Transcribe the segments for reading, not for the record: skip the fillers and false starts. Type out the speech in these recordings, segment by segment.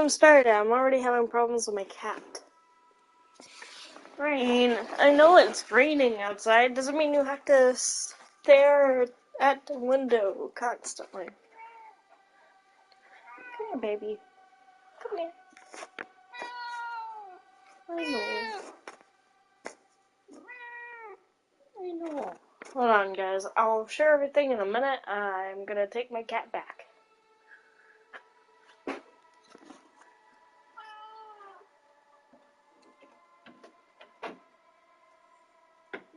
even started. I'm already having problems with my cat. Rain. I know it's raining outside. Doesn't mean you have to stare at the window constantly. Come here, baby. Come here. I know. I know. Hold on, guys. I'll share everything in a minute. I'm gonna take my cat back.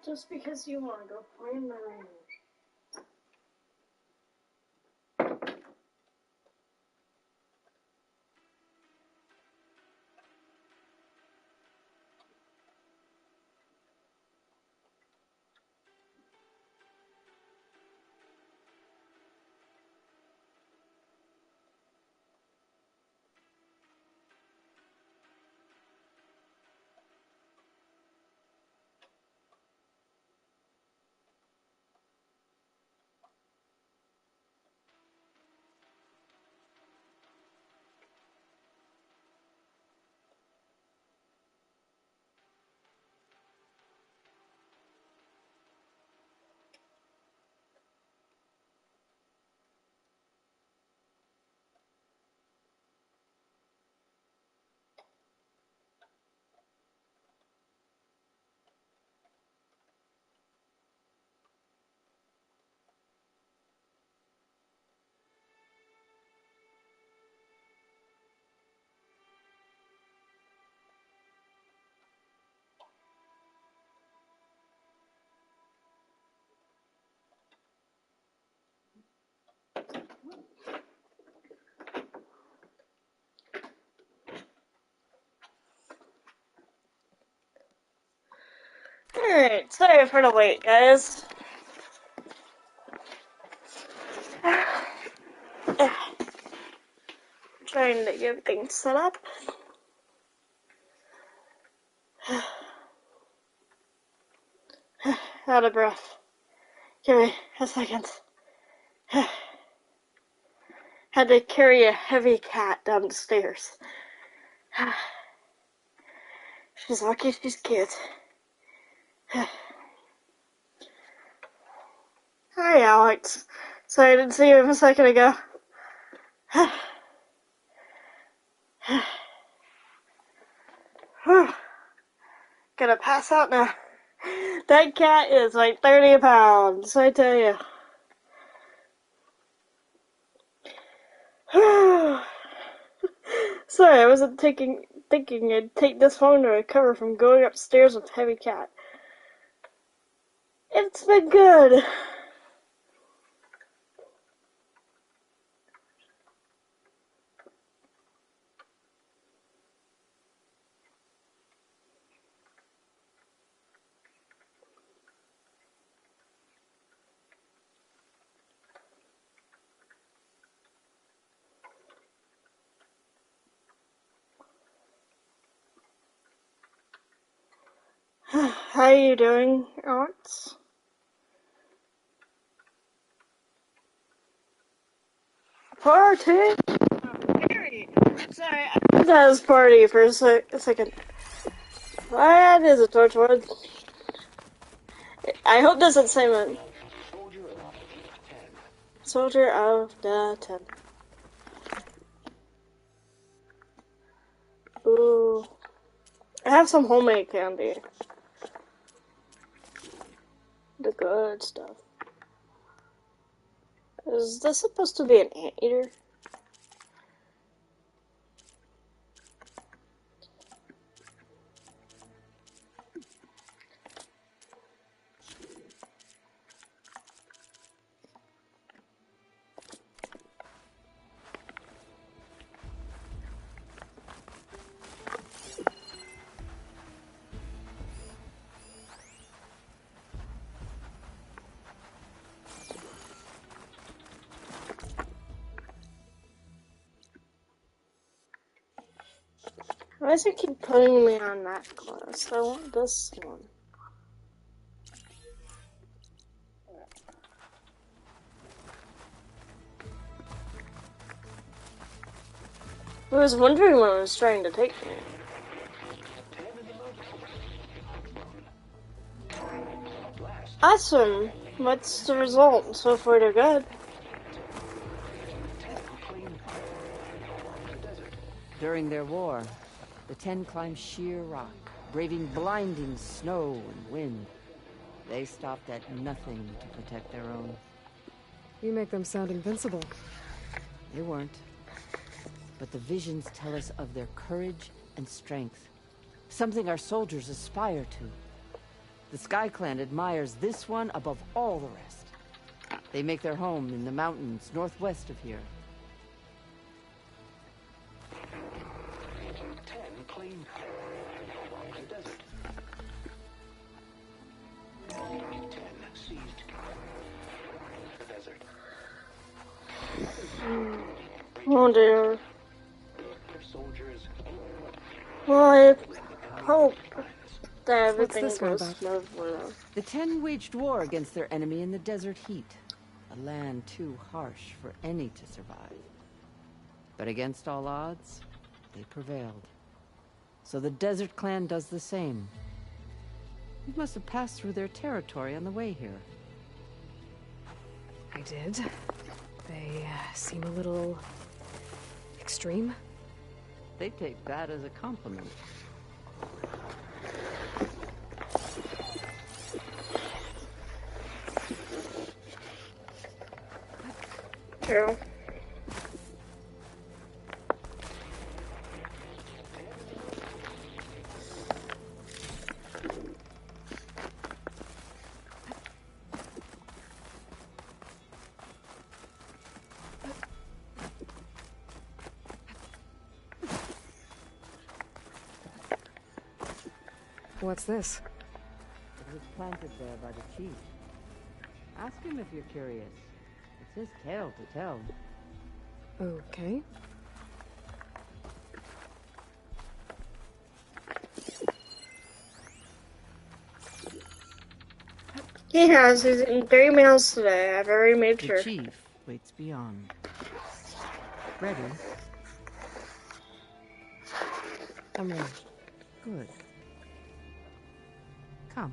Just because you want to go play in the rain. Alright, sorry for the wait, guys. Trying to get things set up. Out of breath. Give me a second. Had to carry a heavy cat down the stairs. She's lucky she's cute. Hi, Alex. Sorry I didn't see you a second ago. Gonna pass out now. That cat is like 30 pounds, I tell you. Sorry, I wasn't thinking I'd take this long to recover from going upstairs with heavy cat. It's been good. How are you doing, Alex? Party? Mary! Sorry, I thought that was party for a second. What is a torchwood? I hope this doesn't say man. Soldier of the 10. Ooh. I have some homemade candy. The good stuff. Is this supposed to be an anteater? Why does it keep putting me on that class? I want this one. I was wondering what it was trying to take me. Awesome. What's the result? So far, they're good. During their war, the 10 climbed sheer rock, braving blinding snow and wind. They stopped at nothing to protect their own. You make them sound invincible. They weren't. But the visions tell us of their courage and strength. Something our soldiers aspire to. The Sky Clan admires this one above all the rest. They make their home in the mountains northwest of here. 10 claimed the desert. 10 seized the desert. Oh dear. Their soldiers. Well, I hope that everything this one goes about? smoothly. The 10 waged war against their enemy in the desert heat. A land too harsh for any to survive. But against all odds, they prevailed. So the Desert Clan does the same. You must have passed through their territory on the way here. I did. They seem a little extreme. They take that as a compliment. True. What's this? It was planted there by the chief. Ask him if you're curious. It's his tale to tell. Okay. He has. He's eaten 3 meals today. I've already made The sure. chief waits beyond. Ready? I'm ready. Good. Come.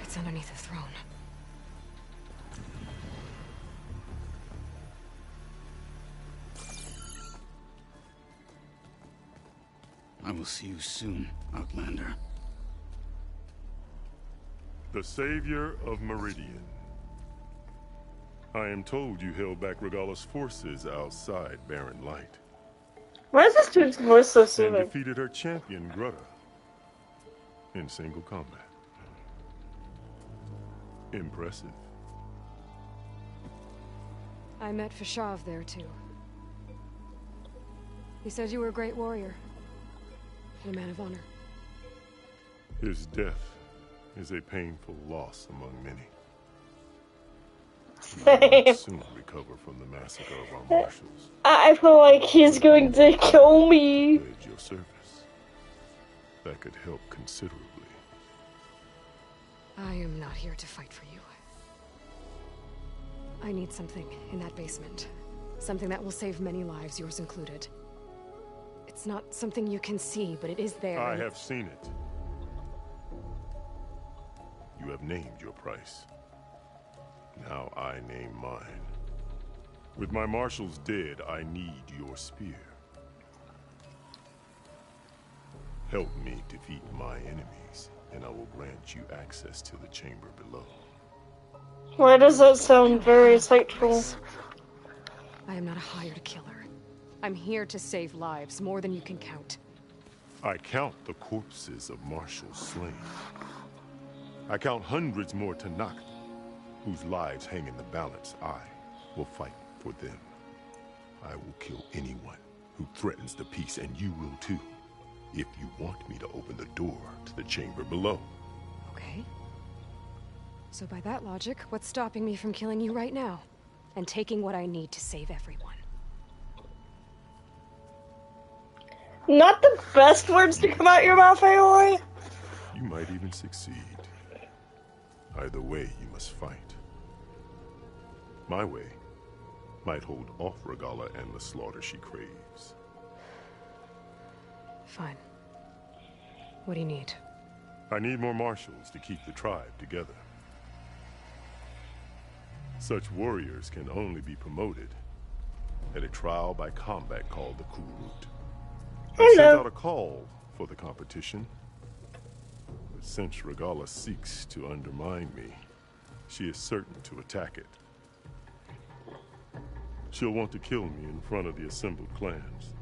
It's underneath the throne. I will see you soon, Outlander. The savior of Meridian. I am told you held back Regala's forces outside Barren Light. Why is this dude's voice so And soothing? defeated her champion, Grutta, in single combat. Impressive. I met Fashav there too. He said you were a great warrior. And a man of honor. His death is a painful loss among many. He will soon recover from the massacre of our marshals. I feel like he's going to kill me. Pledge your service. That could help considerably. I am not here to fight for you. I need something in that basement. Something that will save many lives, yours included. It's not something you can see, but it is there. I have seen it. You have named your price. Now I name mine. With my marshals dead, I need your spear. Help me defeat my enemies, and I will grant you access to the chamber below. Why does that sound very sexual? I am not a hired killer. I'm here to save lives, more than you can count. I count the corpses of marshals slain. I count hundreds more Tanakh, whose lives hang in the balance. I will fight for them. I will kill anyone who threatens the peace, and you will too, if you want me to open the door to the chamber below. Okay. So by that logic, what's stopping me from killing you right now? And taking what I need to save everyone? Not the best words to come out your mouth, Aloy. You might even succeed. Either way, you must fight. My way might hold off Regalla and the slaughter she craves. Fine. What do you need? I need more marshals to keep the tribe together. Such warriors can only be promoted at a trial by combat called the Kurut. I sent out a call for the competition, but since Regalla seeks to undermine me, she is certain to attack it. She'll want to kill me in front of the assembled clans.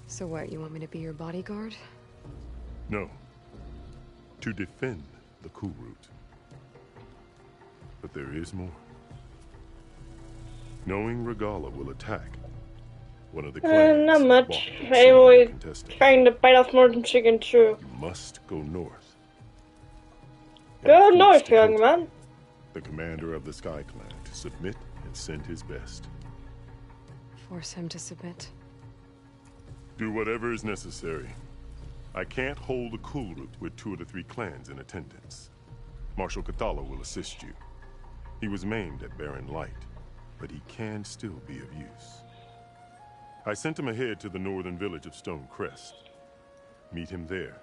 So what, you want me to be your bodyguard? No, to defend the Kurut. But there is more. Knowing Regalla will attack one of the clans, Not much. Aloy trying to bite off more than she can chew. you must go north. Go And north, force young Dakota, man. the commander of the Sky Clan, to submit and send his best. Force him to submit. Do whatever is necessary. I can't hold the Kurut with 2 of the 3 clans in attendance. Marshal Kathala will assist you. He was maimed at Barren Light, but he can still be of use. I sent him ahead to the northern village of Stone Crest. Meet him there,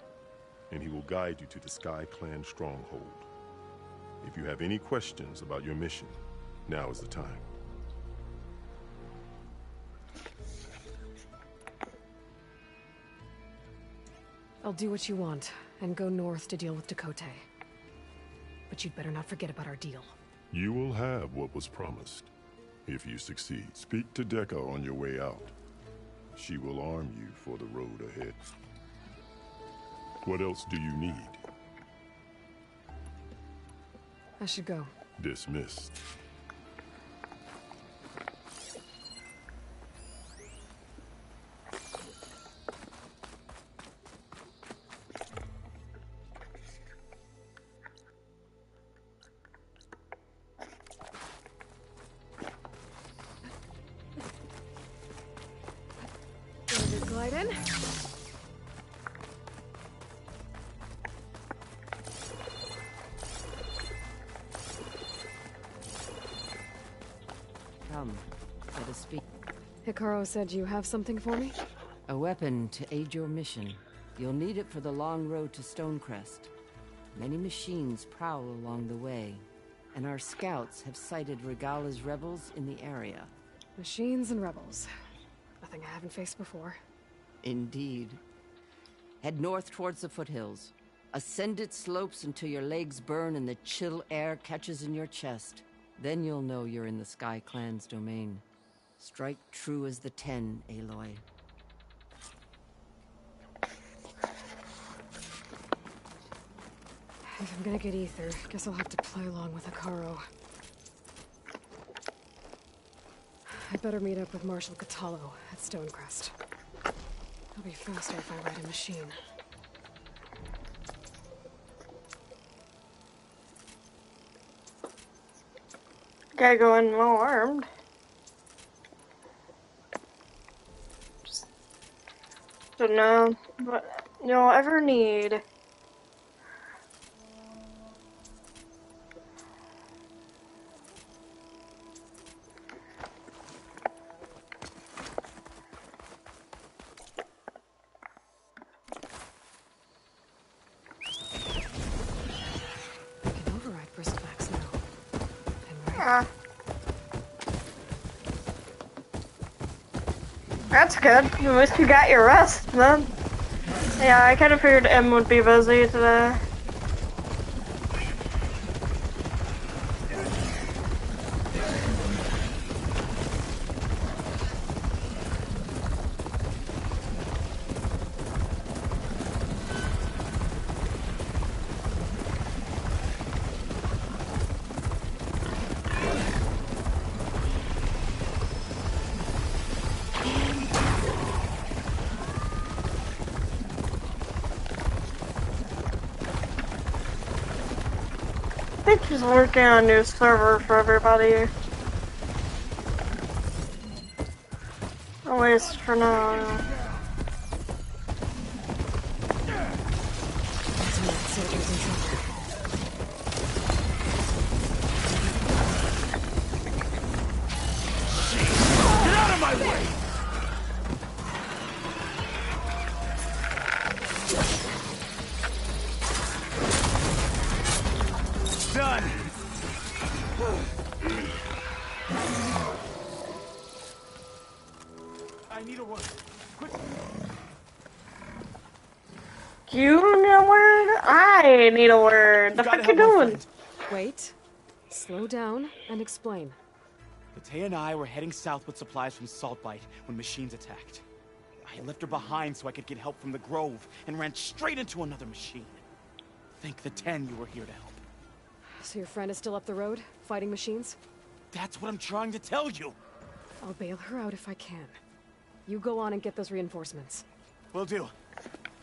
and he will guide you to the Sky Clan stronghold. If you have any questions about your mission, now is the time. I'll do what you want, and go north to deal with Dakota. But you'd better not forget about our deal. You will have what was promised. If you succeed, speak to Dekka on your way out. She will arm you for the road ahead. What else do you need? I should go. Dismissed. Glide in. Come, let us speak. Hikaru said you have something for me? A weapon to aid your mission. You'll need it for the long road to Stonecrest. Many machines prowl along the way, and our scouts have sighted Regalla's rebels in the area. Machines and rebels. Nothing I haven't faced before. Indeed. Head north towards the foothills. Ascend its slopes until your legs burn and the chill air catches in your chest. Then you'll know you're in the Sky Clan's domain. Strike true as the 10, Aloy. If I'm gonna get ether, guess I'll have to play along with Hikaru. I'd better meet up with Marshal Katalo at Stonecrest. It'll be faster if I ride a machine. Gotta go in well armed. Just don't know what you'll ever need. I can override Briskvax now. And right. Ah. That's good. At least you got your rest, then. Yeah, I kind of figured M would be busy today. think she's working on a new server for everybody. At least for now. Soldiers in trouble. Get out of my way! Done. I need a word. Quick. You need a word? I need a word. The Gotta fuck you help my doing? friend. Wait. Slow down and explain. Tate and I were heading south with supplies from Saltbite when machines attacked. I left her behind so I could get help from the Grove and ran straight into another machine. Thank the 10 you were here to help. So your friend is still up the road, fighting machines? That's what I'm trying to tell you. I'll bail her out if I can. You go on and get those reinforcements. Will do.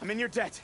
I'm in your debt.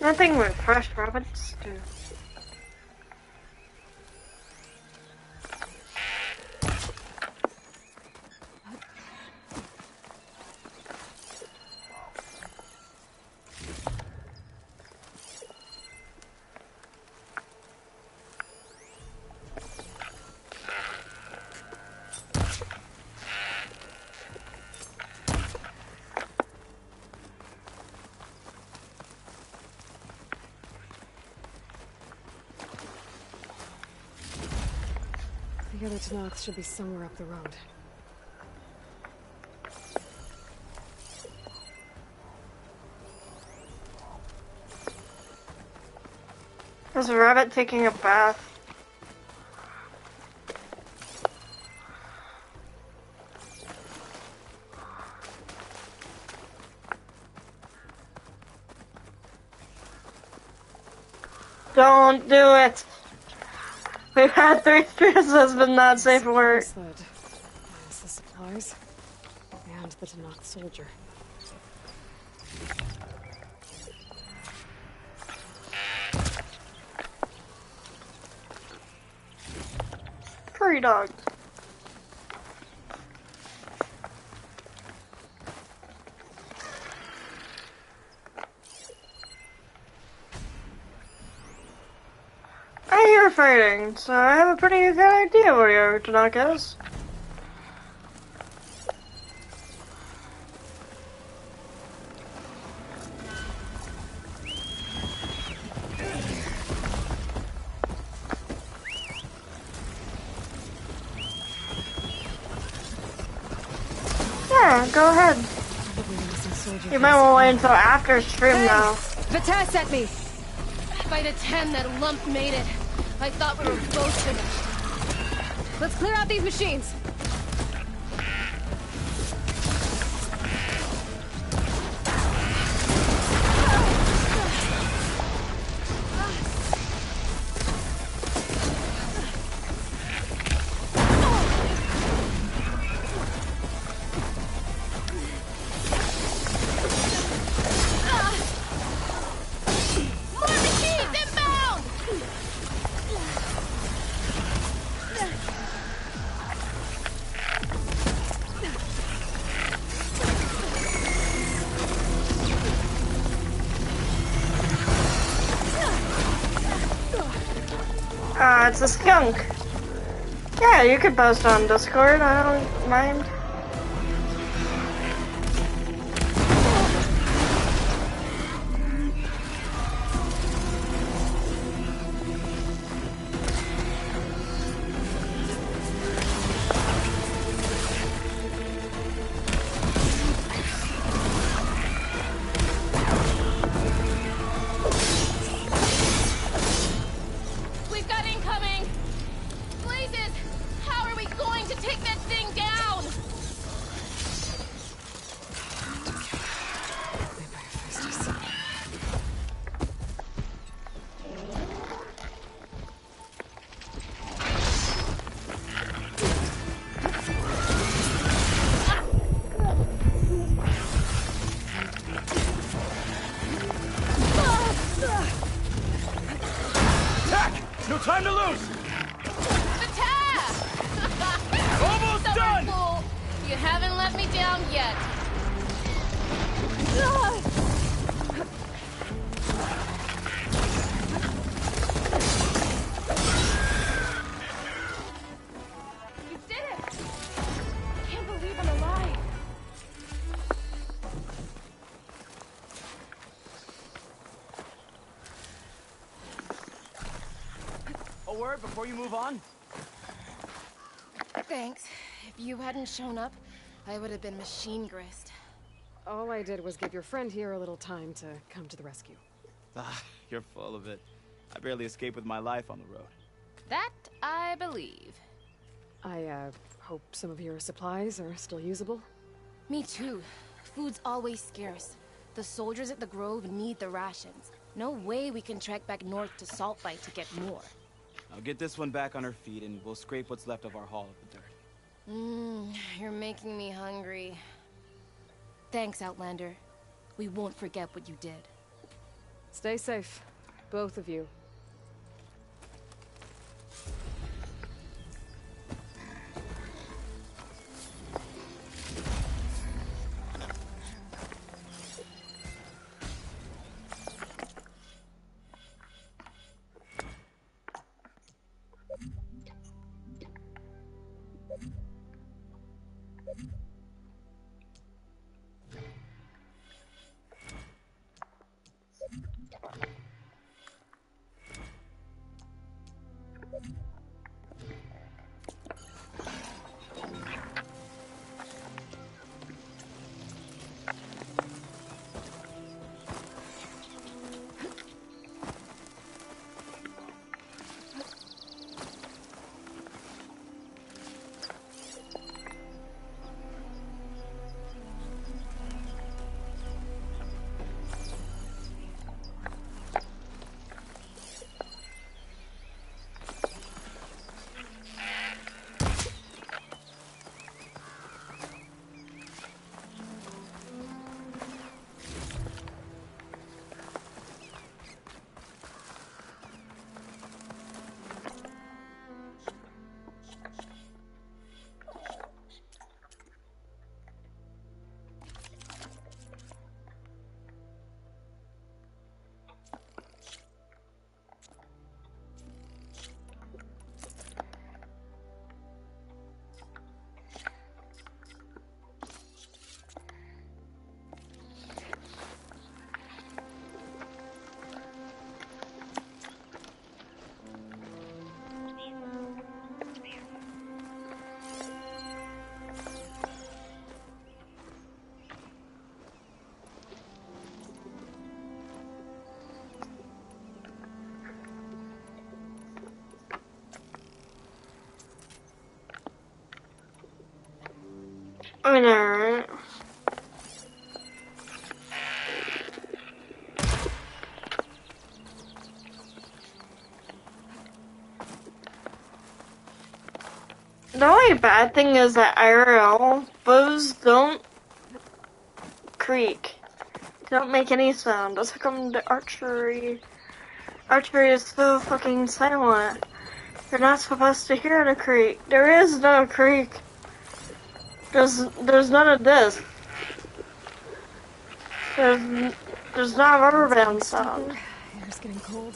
Nothing with fresh rabbits do. The other Tanox should be somewhere up the road. There's a rabbit taking a bath. Don't do it! We've had 3 experiences, but not safe for work. Sled. Minus the supplies. And the Tanox soldier. Furry dog. I hear fighting, so I have a pretty good idea where your Tanaka is. Yeah, go ahead. You might want to wait until after stream now. Vita sent me! By the 10, that lump made it. I thought we were both finished. Let's clear out these machines! More machines inbound! It's a skunk. Yeah, you could post on Discord, I don't mind. time to lose! Attack! Almost done! Fool. You haven't let me down yet. You did it! I can't believe I'm alive. A word before you move on? Thanks. If you hadn't shown up, I would have been machine grist. All I did was give your friend here a little time to come to the rescue. Ah, you're full of it. I barely escaped with my life on the road. That I believe. I, hope some of your supplies are still usable. Me too. Food's always scarce. The soldiers at the Grove need the rations. No way we can trek back north to Saltbite to get more. I'll get this one back on her feet and we'll scrape what's left of our haul of the dirt. You're making me hungry. Thanks, Outlander. We won't forget what you did. Stay safe, both of you. I know, right? The only bad thing is that IRL bows don't creak. They don't make any sound. That's how come the archery is so fucking silent. You're not supposed to hear the creak. There is no creak. There's none of this. There's not a rubber band sound. Air's getting cold.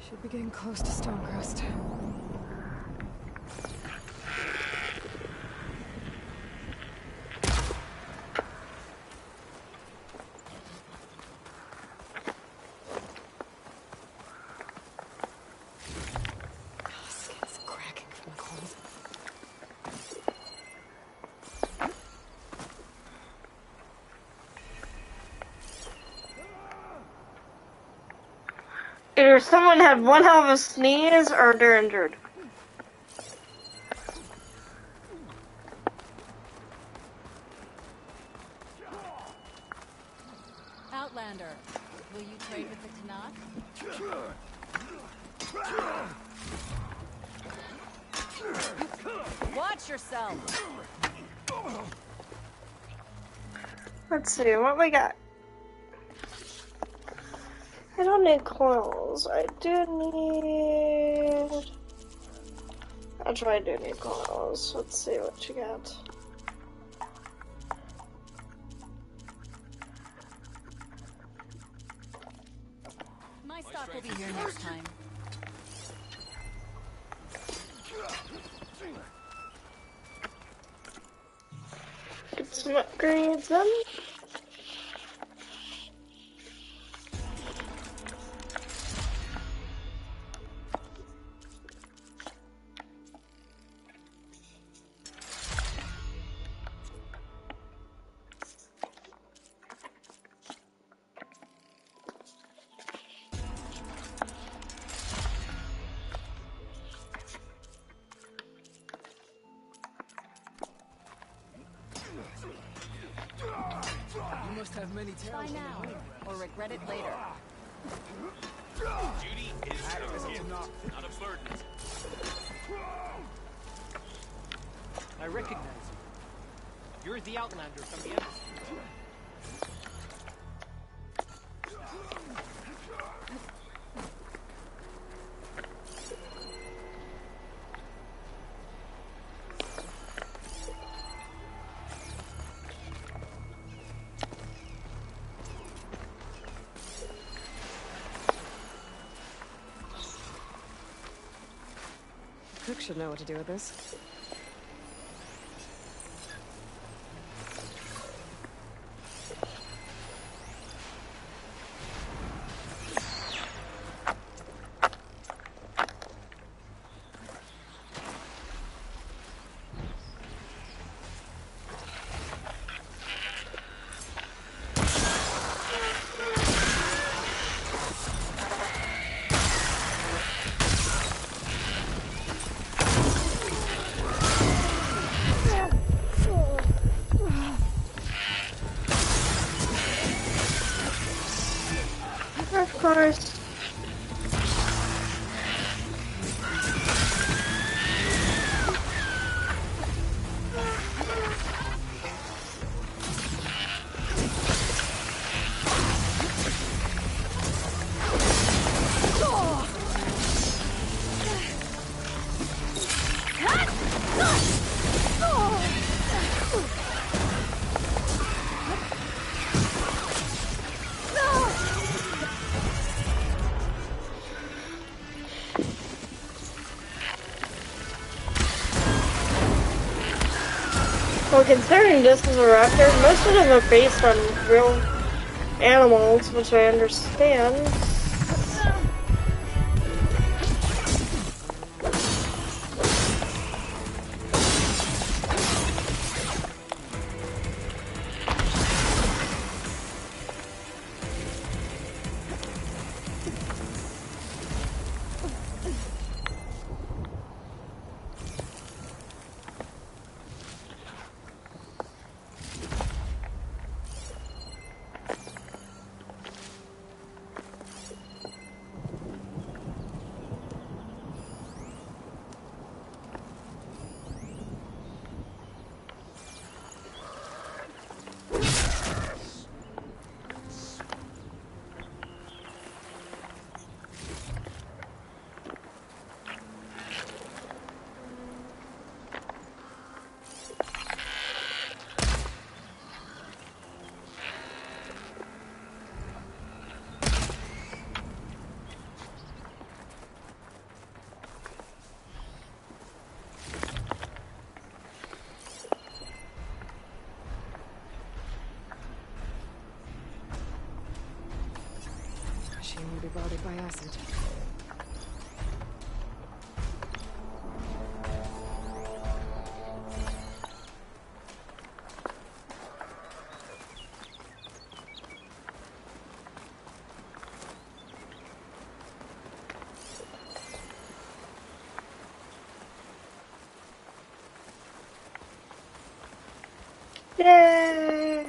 Should be getting close to Stonecrest. Skin's cracking from the cold. Either someone had one hell of a sneeze or they're injured. Outlander, will you trade with the Tanakh? Watch yourself! Let's see, what we got? I don't need coils. I do need I'll try doing equals. Let's see what you got. My stock will be here next time. Get some upgrades then. You must have many tales. Try now, or regret it later. Duty is a gift, not a burden. I recognize you. You're the Outlander from the embassy. Cook should know what to do with this. Of course. Well, considering this is a raptor, most of them are based on real animals, which I understand. Machine will be bothered by acid. Yay!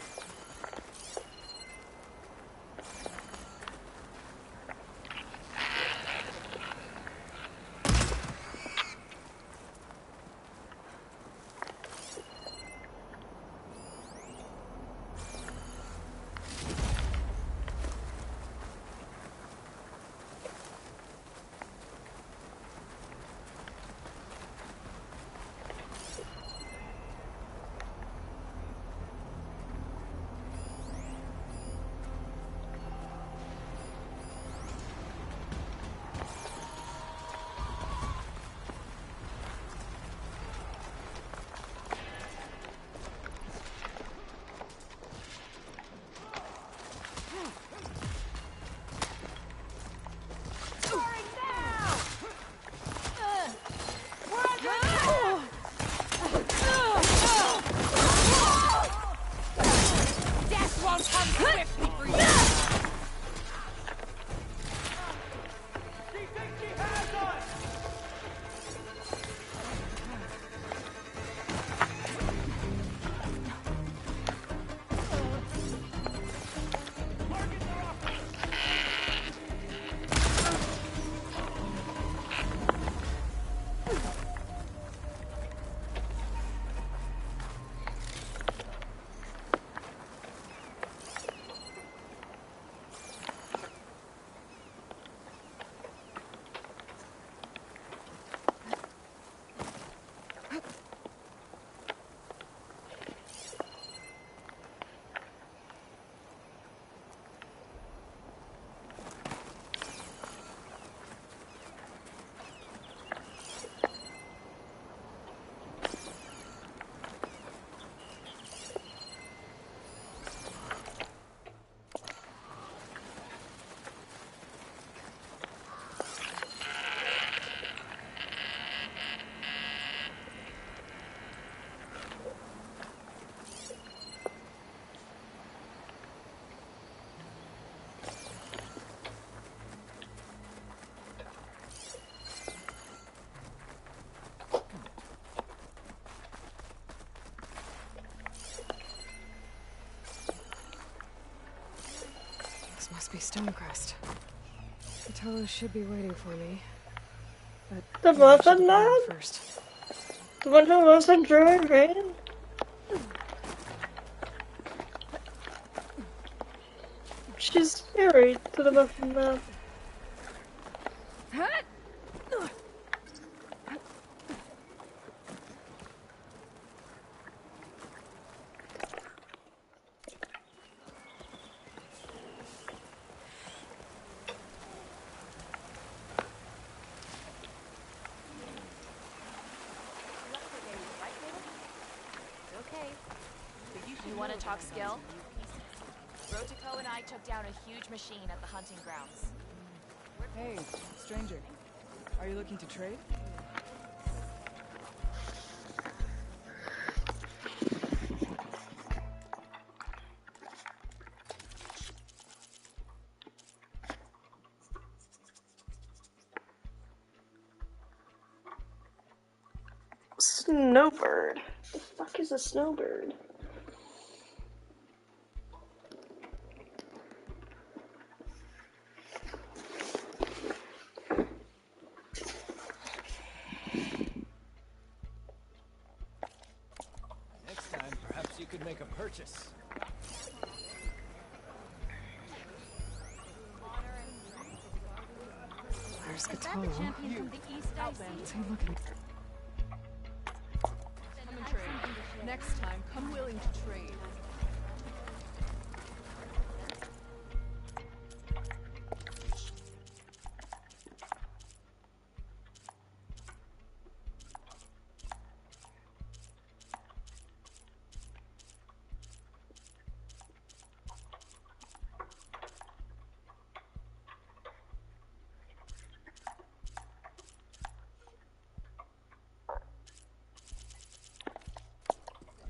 Must be Stonecrest. Patolo should be waiting for me. But The maybe I should muffin look around man? first. The one who lives in Druid Rain? She's married to the muffin man. You want to talk skill? Rotico and I took down a huge machine at the hunting grounds. Hey, stranger. Are you looking to trade? Snowbird. The fuck is a snowbird? Next time, perhaps you could make a purchase. Where's Is that the Patolo? champion from the east I see? What's he looking at? Come and trade. Next time, come willing to trade.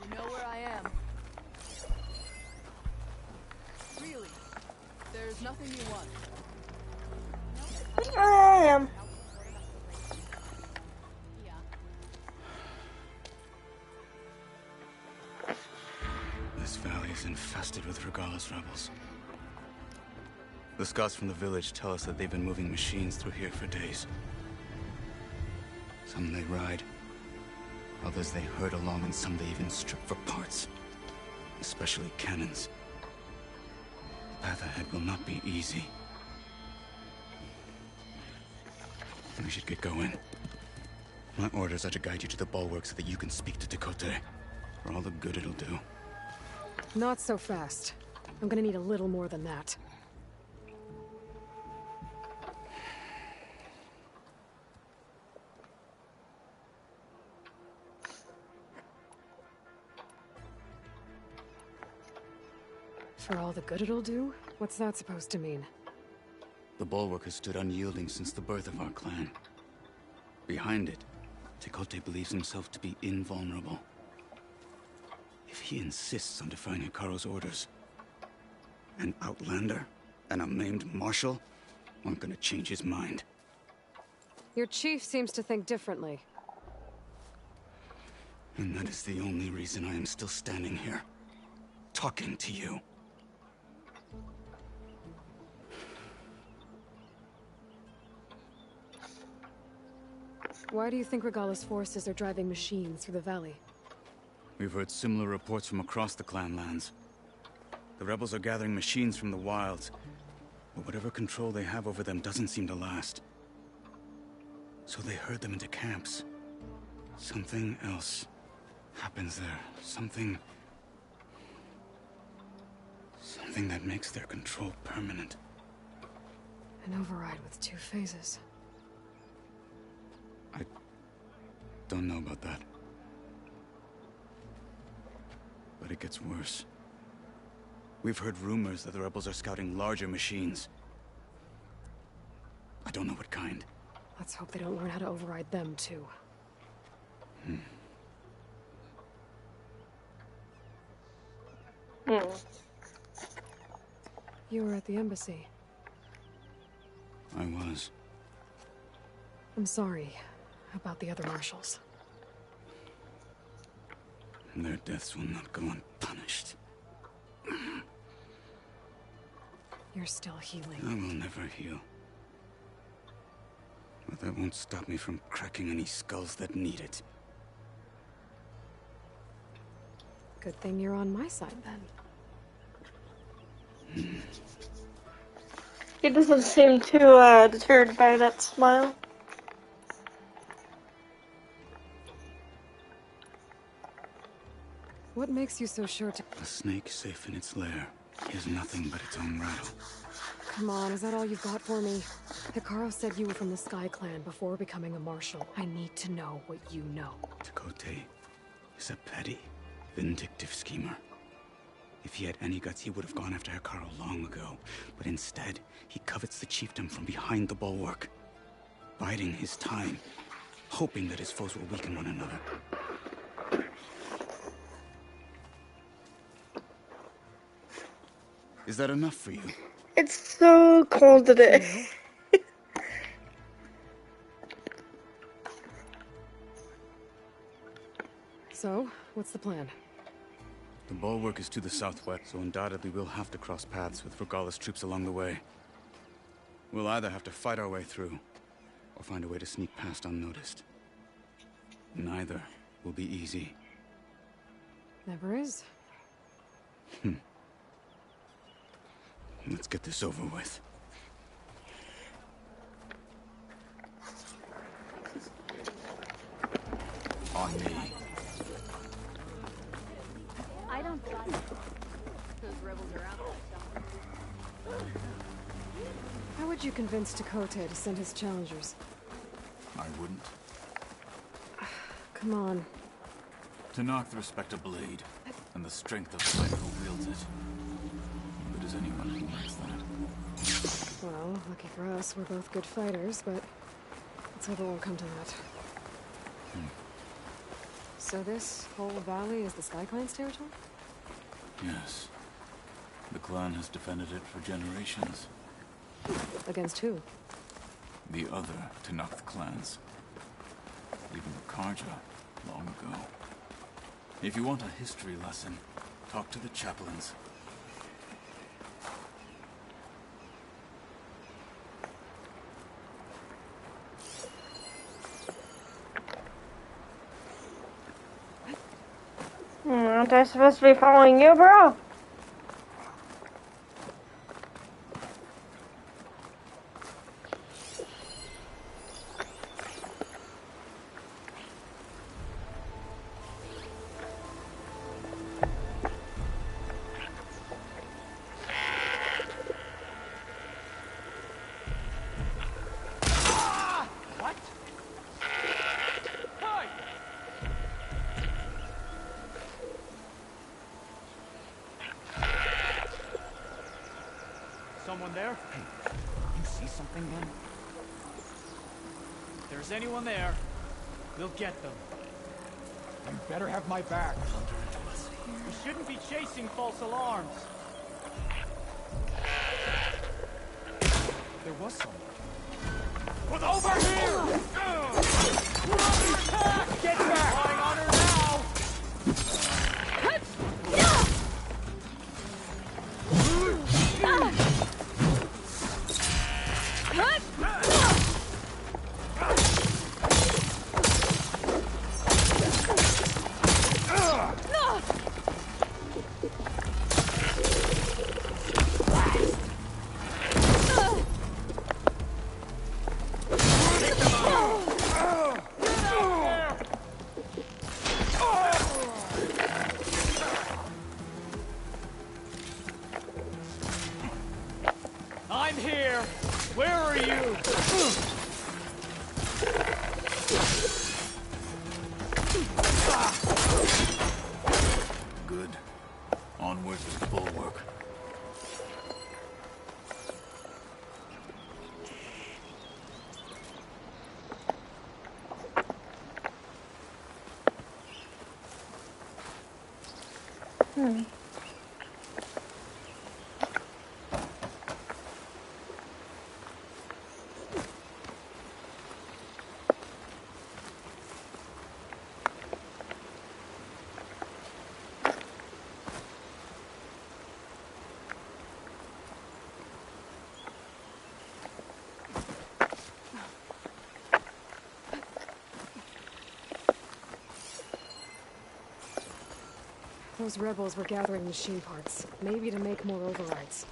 You know where I am. Really? There's nothing you want. I am. This valley is infested with Regalis rebels. The scouts from the village tell us that they've been moving machines through here for days. Some they ride, others they herd along, and some they even strip for parts. Especially cannons. The path ahead will not be easy. We should get going. My orders are to guide you to the bulwark so that you can speak to Tekote. For all the good it'll do. Not so fast. I'm gonna need a little more than that. For all the good it'll do? What's that supposed to mean? The bulwark has stood unyielding since the birth of our clan. Behind it, Tekote believes himself to be invulnerable. If he insists on defying Hikaru's orders, an outlander and a maimed marshal aren't gonna change his mind. Your chief seems to think differently. And that is the only reason I am still standing here, talking to you. Why do you think Regalis forces are driving machines through the valley? We've heard similar reports from across the clan lands. The rebels are gathering machines from the wilds, but whatever control they have over them doesn't seem to last. So they herd them into camps. Something else happens there. Something that makes their control permanent. An override with 2 phases. I don't know about that. But it gets worse. We've heard rumors that the rebels are scouting larger machines. I don't know what kind. Let's hope they don't learn how to override them, too. You were at the embassy. I was. I'm sorry about the other marshals. Their deaths will not go unpunished. You're still healing. I will never heal. But that won't stop me from cracking any skulls that need it. Good thing you're on my side, then. He doesn't seem too deterred by that smile. What makes you so sure to... A snake safe in its lair is nothing but its own rattle. Come on, is that all you've got for me? Hikaru said you were from the Sky Clan before becoming a marshal. I need to know what you know. Tekote is a petty, vindictive schemer. If he had any guts, he would have gone after Hikaru long ago. But instead, he covets the chiefdom from behind the bulwark, biding his time, hoping that his foes will weaken one another. Is that enough for you? It's so cold today. So, what's the plan? The bulwark is to the southwest, so undoubtedly we'll have to cross paths with Regala's troops along the way. We'll either have to fight our way through, or find a way to sneak past unnoticed. Neither will be easy. Never is. Let's get this over with. On me. I don't trust those rebels are out there. How would you convince Tekote to send his challengers? I wouldn't. Come on. To knock the respect of blade, and the strength of the fighter who wields it. Good as anyone who likes that. Well, lucky for us, we're both good fighters, but let's hope it won't come to that. So this whole valley is the Sky Clan's territory? Yes. The clan has defended it for generations. Against who? The other to knock the clans. Even Karja, long ago. If you want a history lesson, talk to the chaplains. Aren't I supposed to be following you, bro? Someone there? Hey, you see something, man? If there's anyone there, we'll get them. You better have my back. We shouldn't be chasing false alarms. There was someone. Over here! We're under attack! Get back! Flying on her now! I'm here! Where are you? Good. Onward to the bulwark. Those rebels were gathering machine parts, maybe to make more overrides.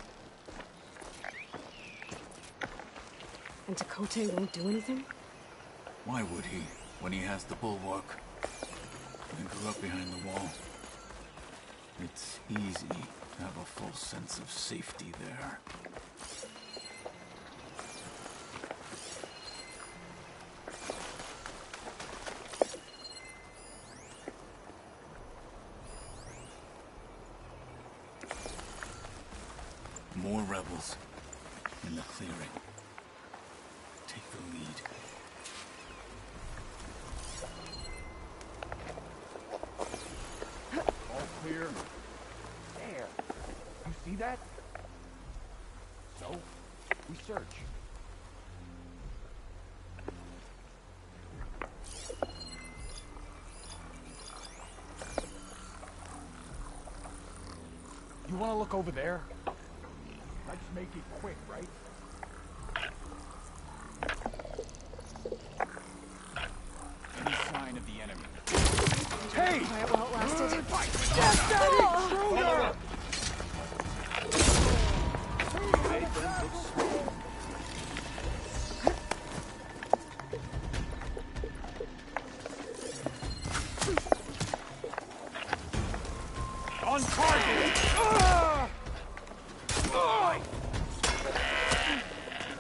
And Tekote won't do anything? Why would he, when he has the bulwark? I grew up behind the wall. It's easy to have a full sense of safety there. More rebels in the clearing. Take the lead. All clear. There. You see that? So, we search. You want to look over there? Let's make it quick, right? Any sign of the enemy? Hey! Quiet while it lasted. Just that on target!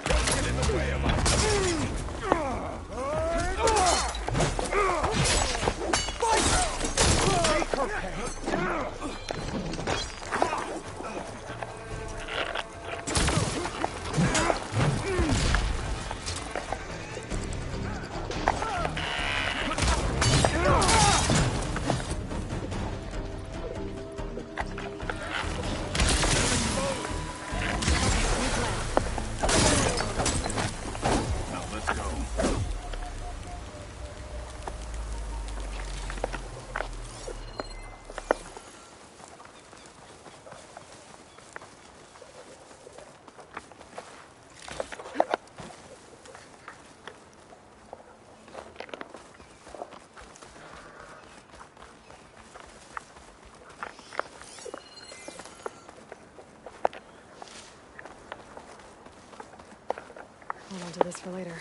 Don't get in the way of us! Fight! Make her pay! Now let's go. Hold on to this for later.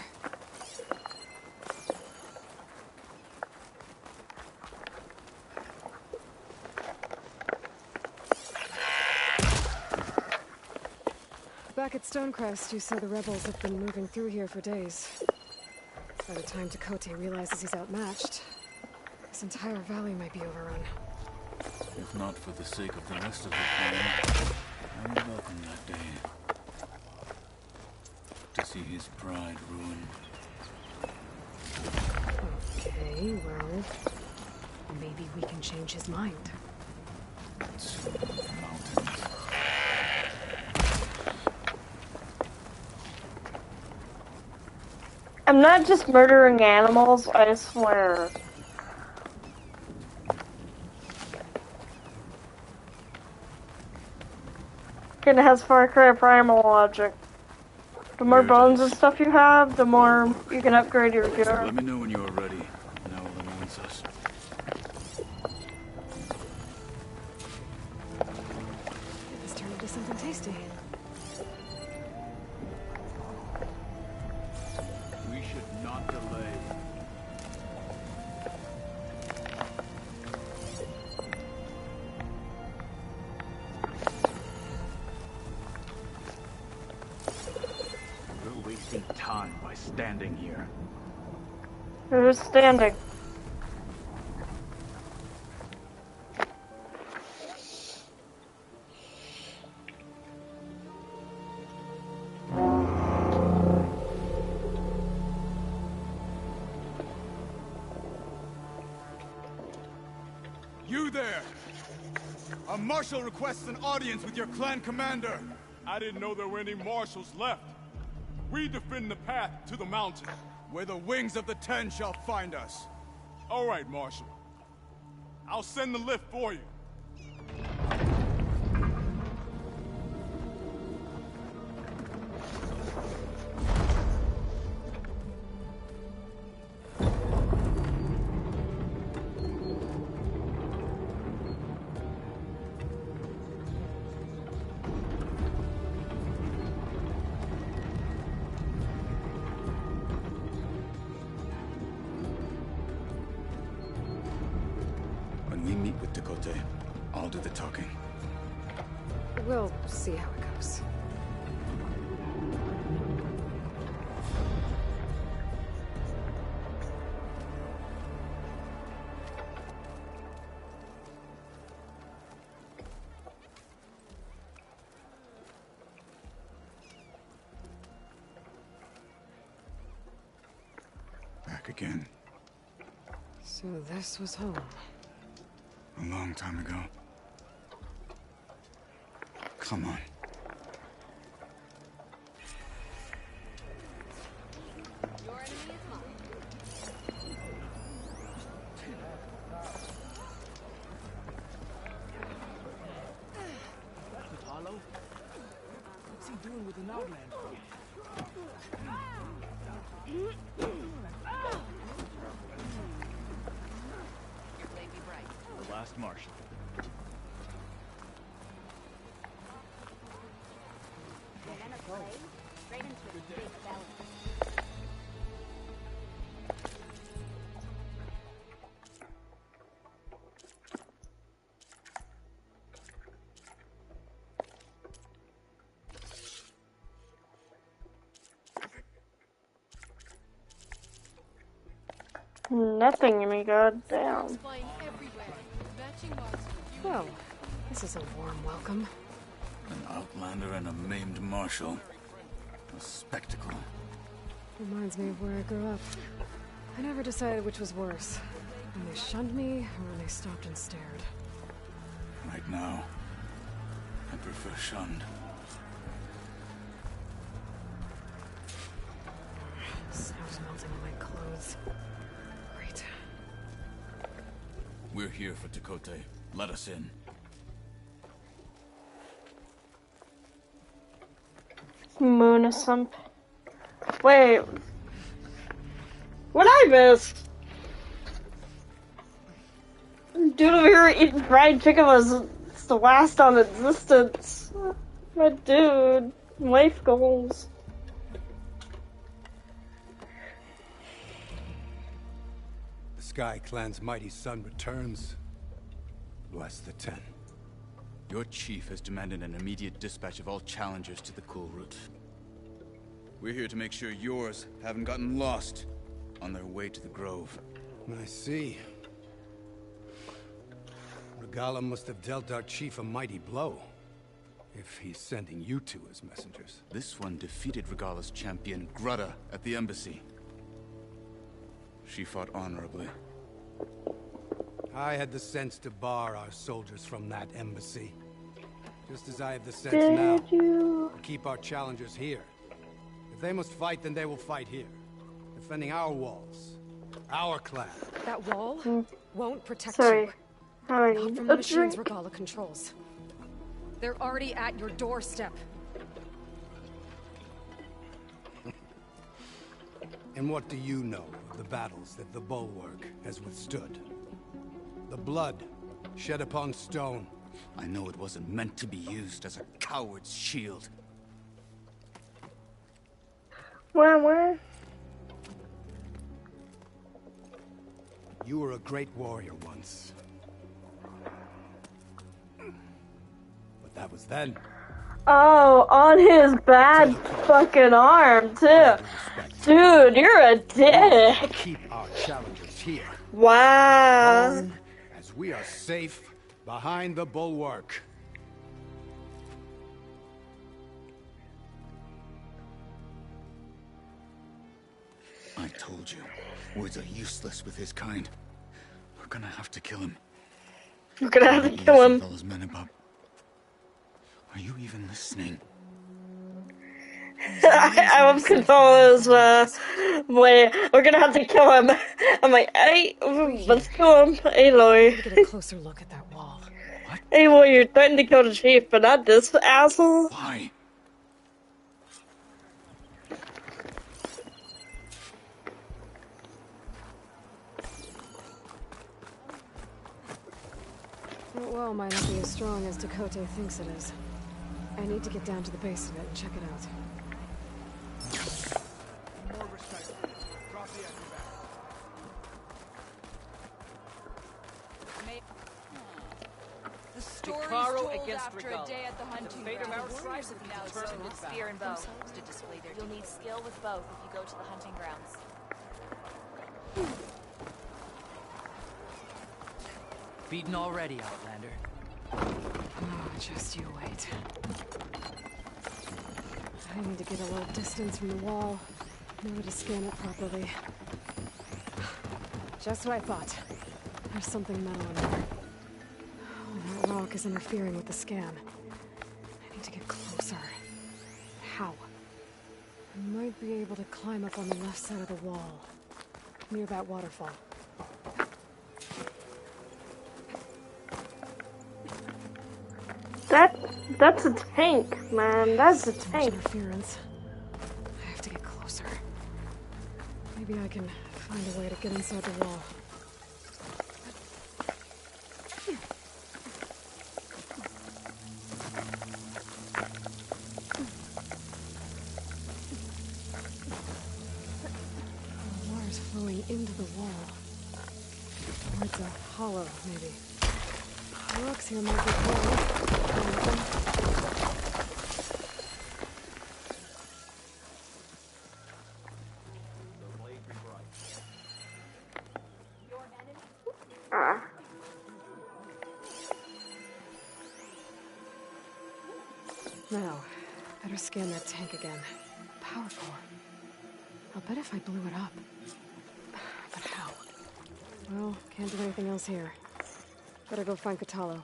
Back at Stonecrest, you said the rebels have been moving through here for days. By the time Tekote realizes he's outmatched, this entire valley might be overrun. If not for the sake of the rest of the clan, I would welcome that day. To see his pride ruined. Okay, well, maybe we can change his mind. To the mountains. I'm not just murdering animals, I swear. It has Far Cry Primal logic. The more bones and stuff you have, the more you can upgrade your gear. Let me know when you are ready, and I will announce us. This turned into something tasty. We should not delay. We're wasting time by standing here. They're just standing. You there! A marshal requests an audience with your clan commander. I didn't know there were any marshals left. We defend the path to the mountain. Where the wings of the 10 shall find us. All right, Marshal. I'll send the lift for you. with Dakota. I'll do the talking. We'll see how it goes. Back again. So this was home. A long time ago. Come on. Your enemy is mine. Apollo? What's he doing with an outlander? The last Martian. Straight into his big belly. Nothing in me, goddamn. Well, this is a warm welcome. An outlander and a maimed marshal. A spectacle. Reminds me of where I grew up. I never decided which was worse. When they shunned me, or when they stopped and stared. Right now, I prefer shunned. Snow's melting on my clothes. Great. We're here for Dakota. Let us in. Moon or something. Wait. What I miss? Dude over here eating fried chicken was the last on existence. My dude. Life goals. The Sky Clan's mighty son returns. Bless the 10. Your chief has demanded an immediate dispatch of all challengers to the cool route. We're here to make sure yours haven't gotten lost on their way to the Grove. I see. Regala must have dealt our chief a mighty blow, if he's sending you two as messengers. This one defeated Regala's champion, Grutta, at the embassy. She fought honorably. I had the sense to bar our soldiers from that embassy. Just as I have the sense Did now you? to keep our challengers here. If they must fight, then they will fight here. Defending our walls. Our clan. That wall won't protect Sorry. you. Alright. Not from the machines Regala controls. They're already at your doorstep. And what do you know of the battles that the Bulwark has withstood? The blood shed upon stone. I know it wasn't meant to be used as a coward's shield. Where? You were a great warrior once. But that was then. Oh, on his bad fucking arm, too. Dude, you're a dick. Keep our challengers here. Wow. As we are safe behind the Bulwark. I told you, words are useless with his kind. We're gonna have to kill him. We're gonna have to kill him. Those men above. Are you even listening? I was controlling his, wait, we're gonna have to kill him. I'm like, hey, let's kill him. Aloy. Get a closer look at that wall. Aloy, you're threatening to kill the chief, but not this asshole. Why? That wall might not be as strong as Dakota thinks it is. I need to get down to the base of it and check it out. More respect. Drop the at your back. tomorrow against after Regal. a day at the hunting fate of our grounds. tribes will be Now determined with in spear and bow battle. to display their. You'll need skill with both if you go to the hunting grounds. Beaten already, Outlander. Oh, just you wait. I need to get a little distance from the wall in order to scan it properly. Just what I thought. There's something metal in there. Oh, that rock is interfering with the scan. I need to get closer. How? I might be able to climb up on the left side of the wall, near that waterfall. That's a tank, man. That's a So much tank. interference. I have to get closer. Maybe I can find a way to get inside the wall. The water's flowing into the wall. Or it's a hollow, maybe. The rocks here might be cold. Ah. Now, better scan that tank again. Power core. I'll bet if I blew it up. But how? Well, can't do anything else here. Better go find Katalo.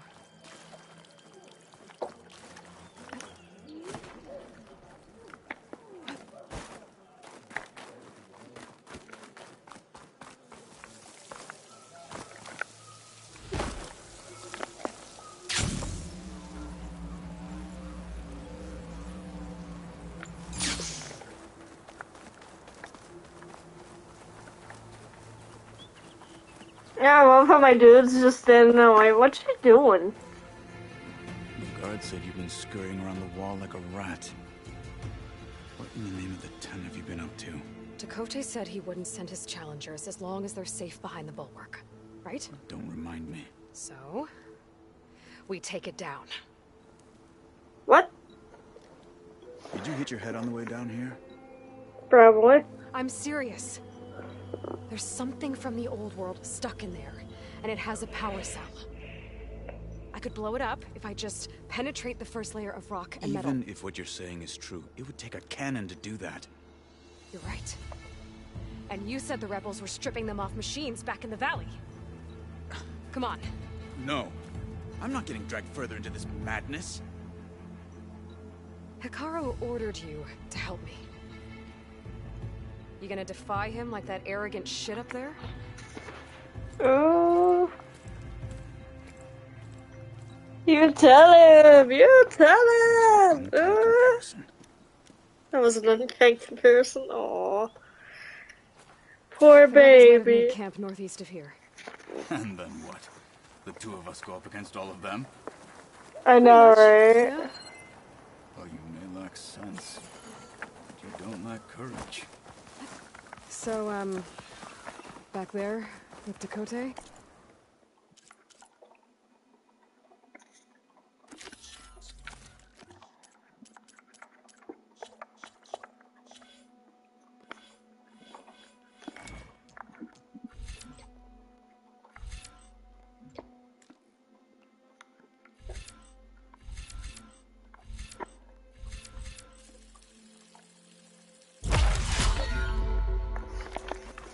Yeah, I love how my dude's just standing there like, what you doing? The guard said you've been scurrying around the wall like a rat. What in the name of the ten have you been up to? Tekote said he wouldn't send his challengers as long as they're safe behind the bulwark, right? Don't remind me. So, we take it down. What? Did you hit your head on the way down here? Probably. I'm serious. There's something from the old world stuck in there, and it has a power cell. I could blow it up if I just penetrate the first layer of rock and metal. Even if what you're saying is true, it would take a cannon to do that. You're right. And you said the rebels were stripping them off machines back in the valley. Come on. No. I'm not getting dragged further into this madness. Hikaru ordered you to help me. You gonna defy him like that arrogant shit up there? Oh. You tell him! You tell him! That was an unkind comparison. Aww. Poor baby. Camp northeast of here. And then what? The two of us go up against all of them? I know, right? Yeah. Well, you may lack sense, but you don't lack courage. So, back there with Tekote?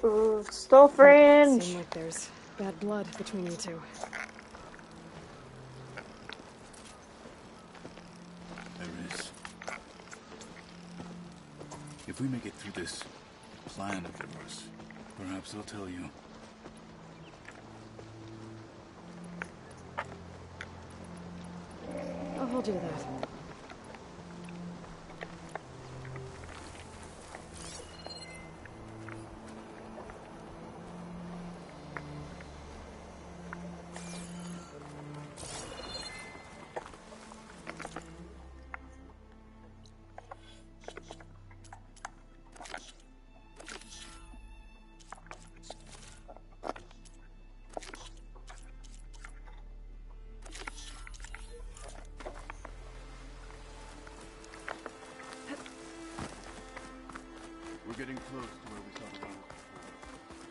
Ooh, still fringe. Seems like there's bad blood between you two. There is. If we make it through this plan of yours, perhaps I'll tell you. I'll hold you to that. where we saw the rebels before.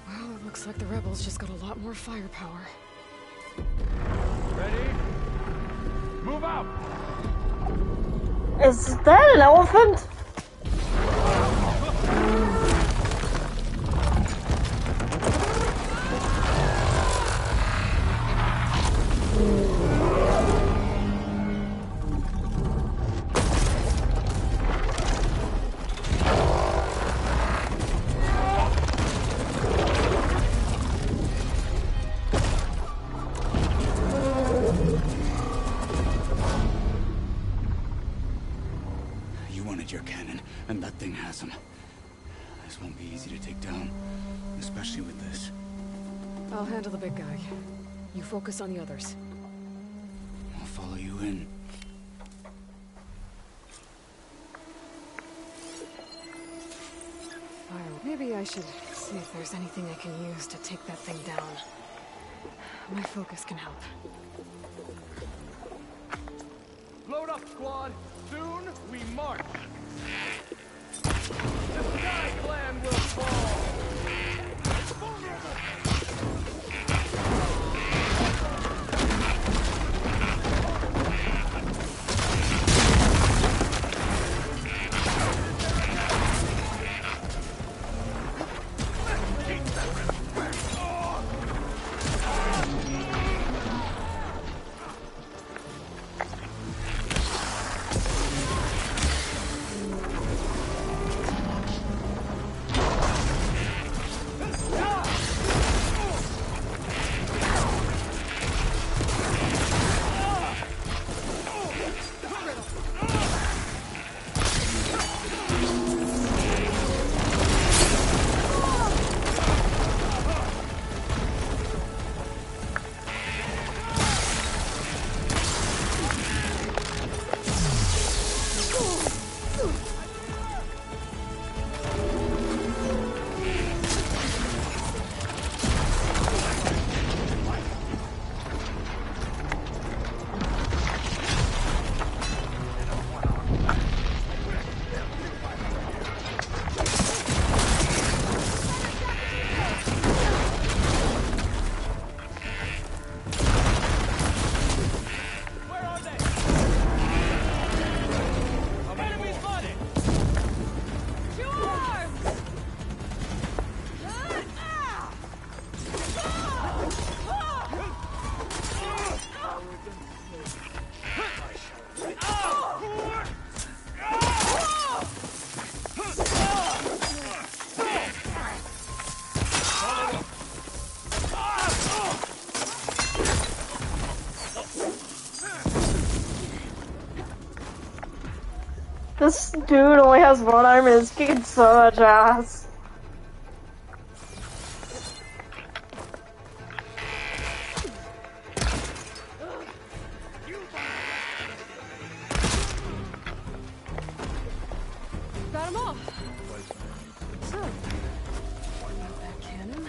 Well, it looks like the rebels just got a lot more firepower. Ready? Move out! Is that an elephant? You wanted your cannon, and that thing has him. This won't be easy to take down, especially with this. I'll handle the big guy. You focus on the others. I'll follow you in. Maybe I should see if there's anything I can use to take that thing down. My focus can help. Load up, squad! Soon we march! The Sky Clan will fall! This dude only has one arm and is kicking so much ass. Got him all. So, got that cannon.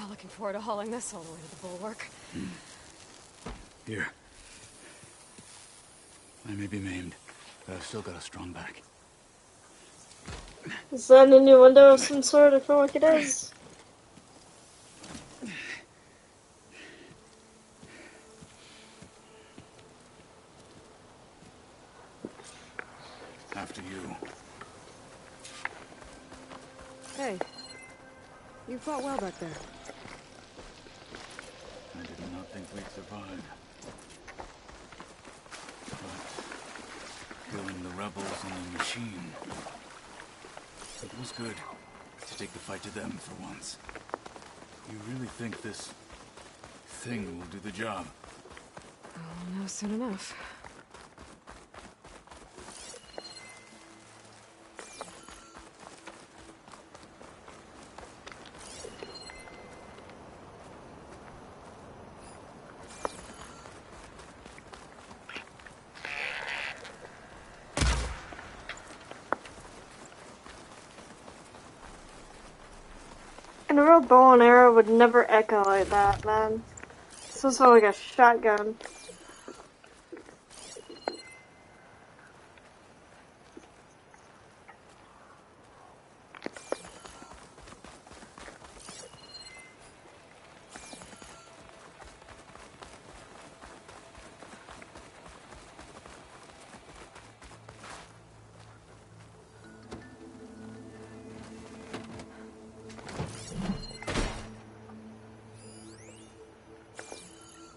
Looking forward to hauling this all the way to the bulwark. Here. I may be maimed, but I've still got a strong back. Is that a new window of some sort? I feel like it is. After you. Hey, you fought well back there. I did not think we'd survive. But killing the rebels and the machine, it was good to take the fight to them for once. You really think this thing will do the job? I'll know soon enough. And a real bow and arrow would never echo like that, man. This was like a shotgun.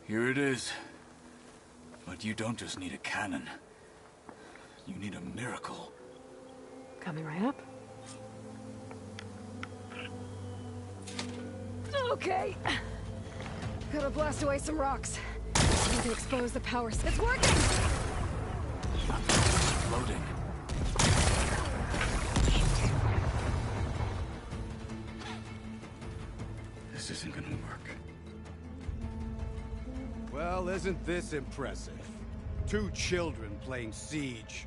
Here it is. But you don't just need a cannon. You need a miracle. Coming right up. Okay. Gotta blast away some rocks. Need to expose the power. It's working! Loading. This isn't gonna work. Well, isn't this impressive? 2 children playing siege.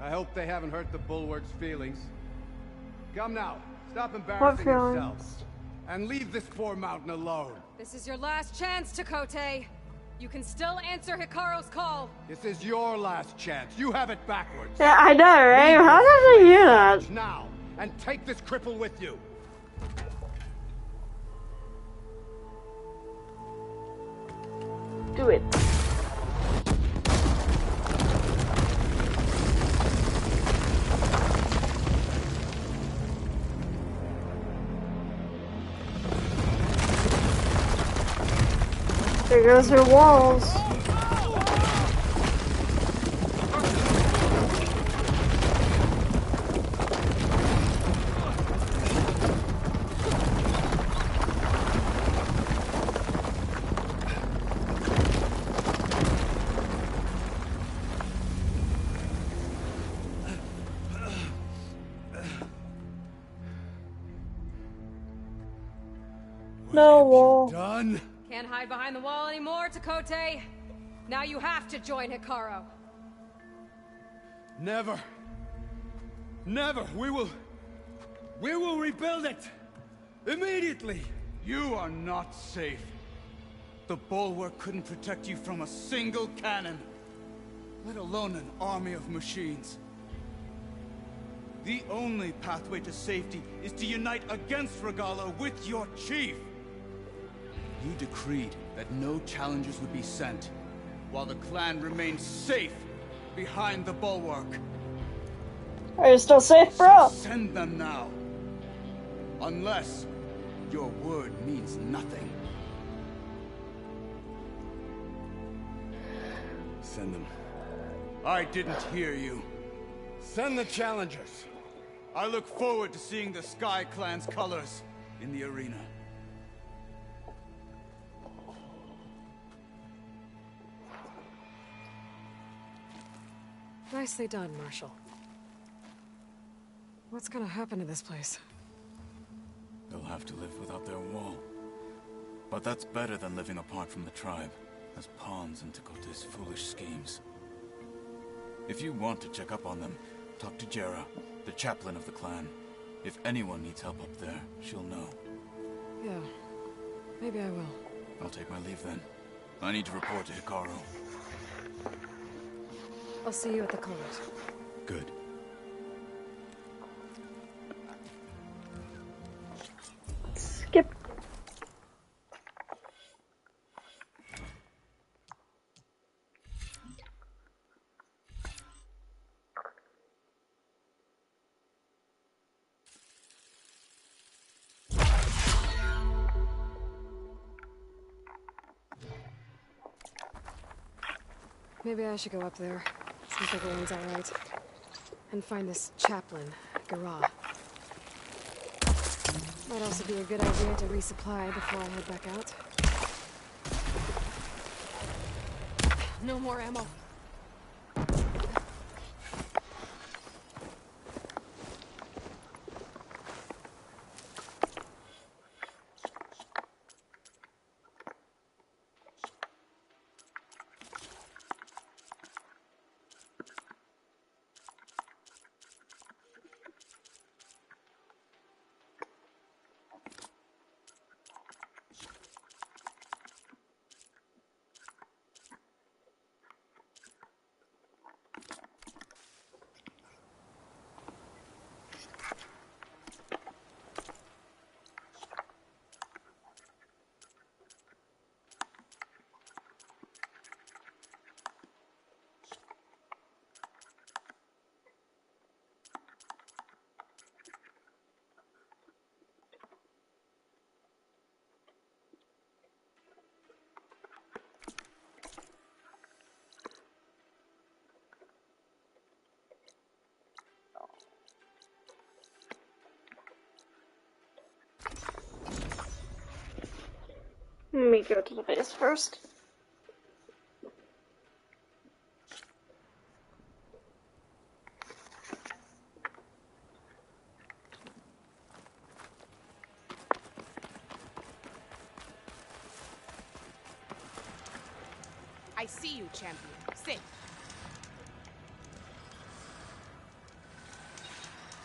I hope they haven't hurt the Bulwark's feelings. Come now, stop embarrassing yourselves. And leave this poor mountain alone. This is your last chance, Chakotay. You can still answer Hikaru's call. This is your last chance. You have it backwards. Yeah, I know, right? How did I hear that? Now, and take this cripple with you. Do it. There goes her walls. No wall. Done? Can't hide behind the wall anymore, Chakotay. Now you have to join Hikaru. Never. Never. We will rebuild it. Immediately. You are not safe. The Bulwark couldn't protect you from a single cannon, let alone an army of machines. The only pathway to safety is to unite against Regala with your chief. You decreed that no challengers would be sent, while the clan remained safe behind the Bulwark. Are you still safe, bro? So send them now. Unless your word means nothing. Send them. I didn't hear you. Send the challengers. I look forward to seeing the Sky Clan's colors in the arena. Nicely done, Marshal. What's gonna happen to this place? They'll have to live without their wall. But that's better than living apart from the tribe, as pawns in Tekote's foolish schemes. If you want to check up on them, talk to Jera, the chaplain of the clan. If anyone needs help up there, she'll know. Yeah, Maybe I will. I'll take my leave then. I need to report to Hikaru. I'll see you at the college. Good. Skip. Maybe I should go up there, see if everyone's alright. And find this chaplain, Garah. Might also be a good idea to resupply before I head back out. No more ammo. Let me go to the base first. I see you, champion. Sit.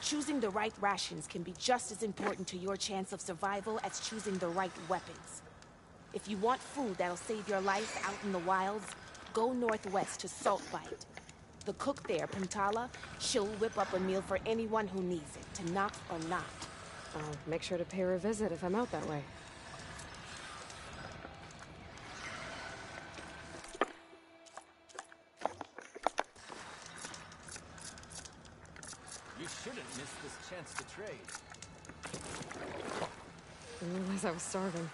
Choosing the right rations can be just as important to your chance of survival as choosing the right weapons. If you want food that'll save your life out in the wilds, go northwest to Saltbite. The cook there, Pintala, she'll whip up a meal for anyone who needs it, to knock or not. I'll make sure to pay her a visit if I'm out that way. You shouldn't miss this chance to trade. I didn't realize I was starving.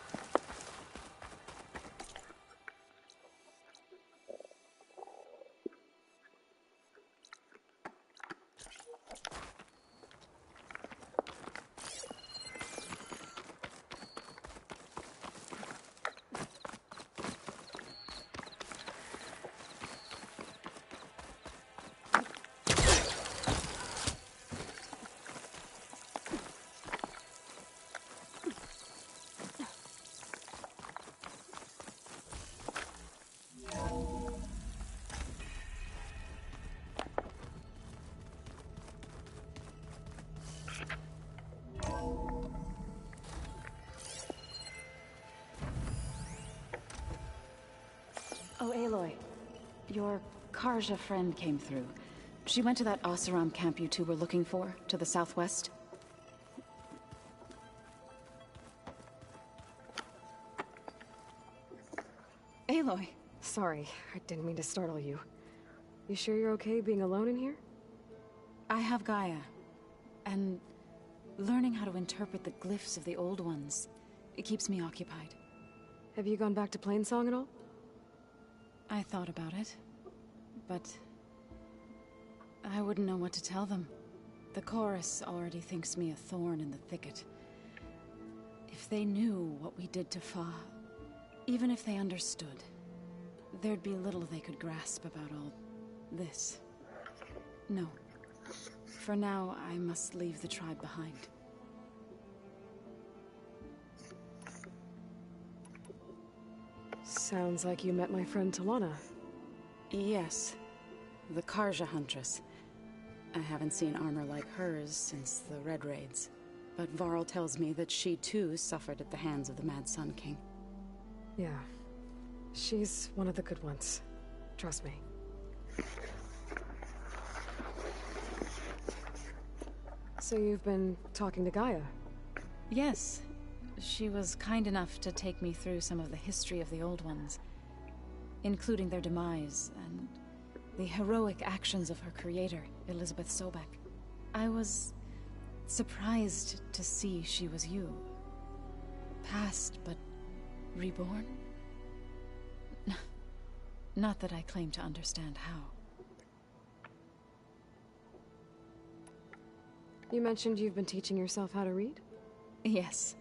Oh, Aloy. Your Karja friend came through. She went to that Oseram camp you two were looking for, to the southwest. Aloy. Sorry, I didn't mean to startle you. You sure you're okay being alone in here? I have Gaia. And learning how to interpret the glyphs of the old ones, it keeps me occupied. Have you gone back to Plainsong at all? I thought about it, but I wouldn't know what to tell them. The chorus already thinks me a thorn in the thicket. If they knew what we did to Fa, even if they understood, there'd be little they could grasp about all this. No. For now, I must leave the tribe behind. Sounds like you met my friend Talana. Yes. The Karja Huntress. I haven't seen armor like hers since the Red Raids. But Varl tells me that she too suffered at the hands of the Mad Sun King. Yeah. She's one of the good ones. Trust me. So you've been talking to Gaia? Yes. She was kind enough to take me through some of the history of the Old Ones, including their demise and the heroic actions of her creator, Elizabeth Sobek. I was surprised to see she was you. Past, but reborn? Not that I claim to understand how. You mentioned you've been teaching yourself how to read? Yes.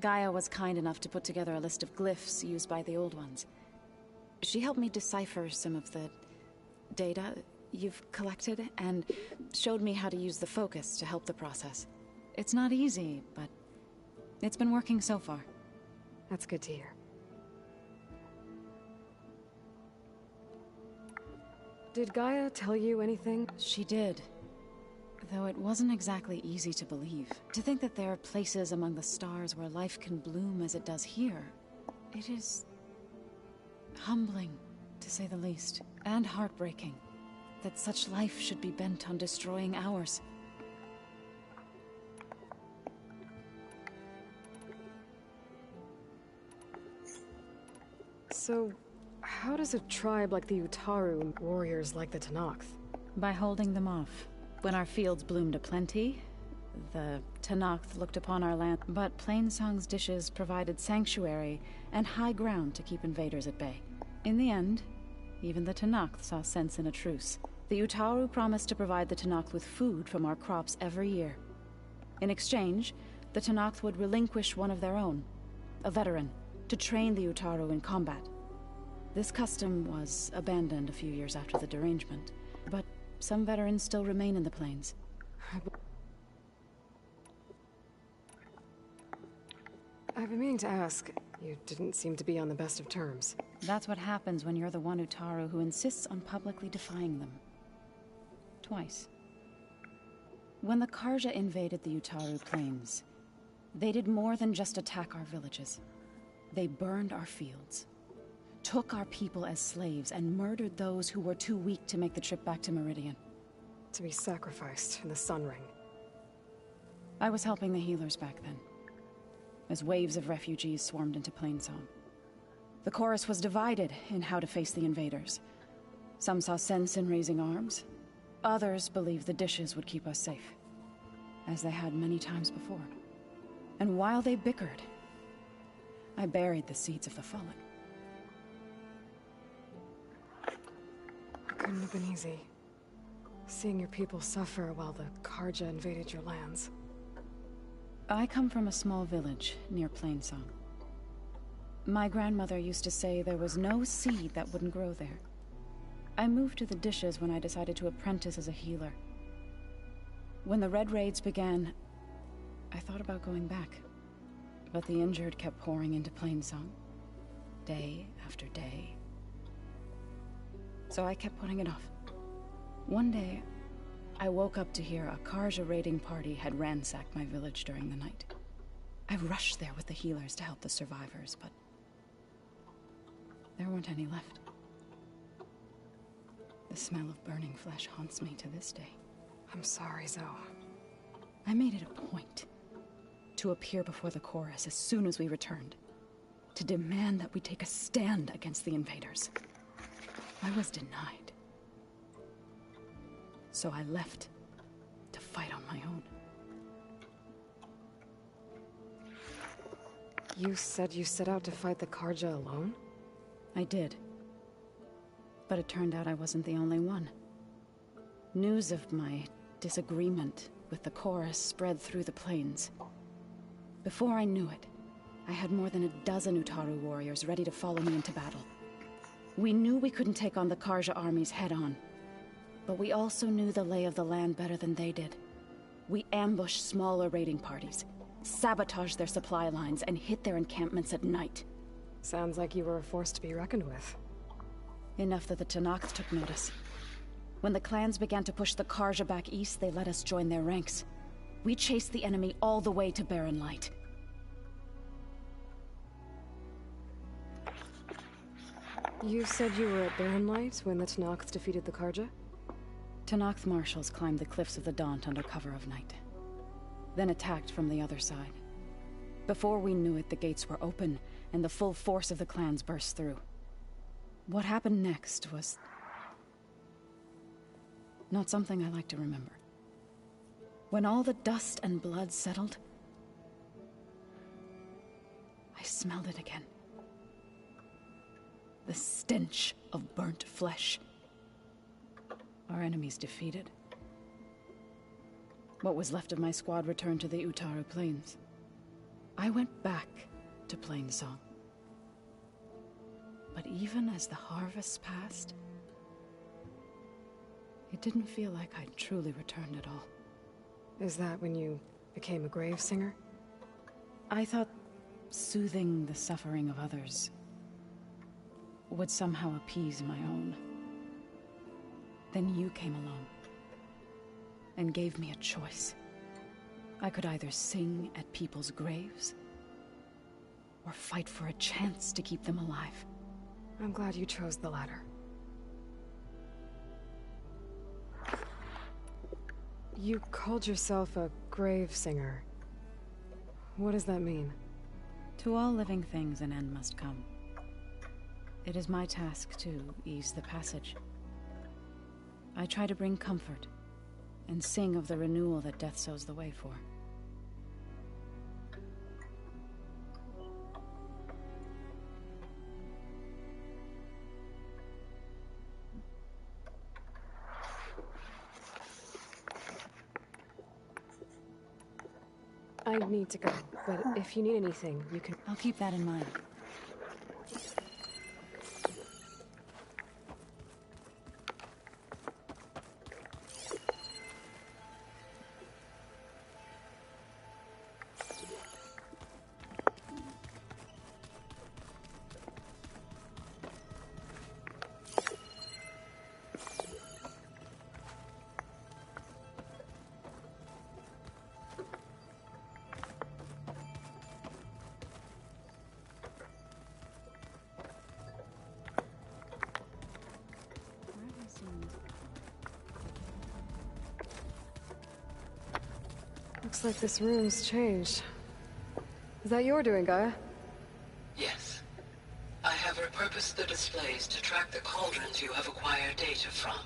Gaia was kind enough to put together a list of glyphs used by the Old Ones. She helped me decipher some of the data you've collected, and showed me how to use the focus to help the process. It's not easy, but it's been working so far. That's good to hear. Did Gaia tell you anything? She did. Though it wasn't exactly easy to believe. To think that there are places among the stars where life can bloom as it does here, it is humbling, to say the least, and heartbreaking, that such life should be bent on destroying ours. So, how does a tribe like the Utaru warriors like the Tenakth? By holding them off. When our fields bloomed aplenty, the Tenakth looked upon our land, but Plainsong's dishes provided sanctuary and high ground to keep invaders at bay. In the end, even the Tenakth saw sense in a truce. The Utaru promised to provide the Tenakth with food from our crops every year. In exchange, the Tenakth would relinquish one of their own, a veteran, to train the Utaru in combat. This custom was abandoned a few years after the derangement, but some veterans still remain in the plains. I've been meaning to ask. You didn't seem to be on the best of terms. That's what happens when you're the one Utaru who insists on publicly defying them. Twice. When the Karja invaded the Utaru plains, they did more than just attack our villages. They burned our fields, took our people as slaves, and murdered those who were too weak to make the trip back to Meridian. To be sacrificed in the Sun Ring. I was helping the healers back then, as waves of refugees swarmed into Plainsong. The chorus was divided in how to face the invaders. Some saw sense in raising arms. Others believed the dishes would keep us safe, as they had many times before. And while they bickered, I buried the seeds of the fallen. Couldn't have been easy. Seeing your people suffer while the Karja invaded your lands. I come from a small village near Plainsong. My grandmother used to say there was no seed that wouldn't grow there. I moved to the dishes when I decided to apprentice as a healer. When the Red Raids began, I thought about going back. But the injured kept pouring into Plainsong, day after day. So I kept putting it off. One day, I woke up to hear a Karja raiding party had ransacked my village during the night. I rushed there with the healers to help the survivors, but there weren't any left. The smell of burning flesh haunts me to this day. I'm sorry, Zoe. I made it a point to appear before the chorus as soon as we returned, to demand that we take a stand against the invaders. I was denied. So I left to fight on my own. You said you set out to fight the Karja alone? I did. But it turned out I wasn't the only one. News of my disagreement with the chorus spread through the plains. Before I knew it, I had more than a dozen Utaru warriors ready to follow me into battle. We knew we couldn't take on the Karja armies head-on, but we also knew the lay of the land better than they did. We ambushed smaller raiding parties, sabotaged their supply lines, and hit their encampments at night. Sounds like you were a force to be reckoned with. Enough that the Tenakth took notice. When the clans began to push the Karja back east, they let us join their ranks. We chased the enemy all the way to Barren Light. You said you were at Barren Light when the Tenakths defeated the Karja? Tenakth marshals climbed the cliffs of the Daunt under cover of night, then attacked from the other side. Before we knew it, the gates were open, and the full force of the clans burst through. What happened next was not something I like to remember. When all the dust and blood settled, I smelled it again. The stench of burnt flesh. Our enemies defeated. What was left of my squad returned to the Utaru Plains. I went back to Plainsong. But even as the harvest passed, it didn't feel like I'd truly returned at all. Is that when you became a grave singer? I thought soothing the suffering of others would somehow appease my own. Then you came along and gave me a choice. I could either sing at people's graves or fight for a chance to keep them alive. I'm glad you chose the latter. You called yourself a grave singer. What does that mean? To all living things an end must come. It is my task to ease the passage. I try to bring comfort and sing of the renewal that death sows the way for. I need to go, but if you need anything, you can... I'll keep that in mind. Looks like this room's changed. Is that your doing, Gaia? Yes. I have repurposed the displays to track the cauldrons you have acquired data from.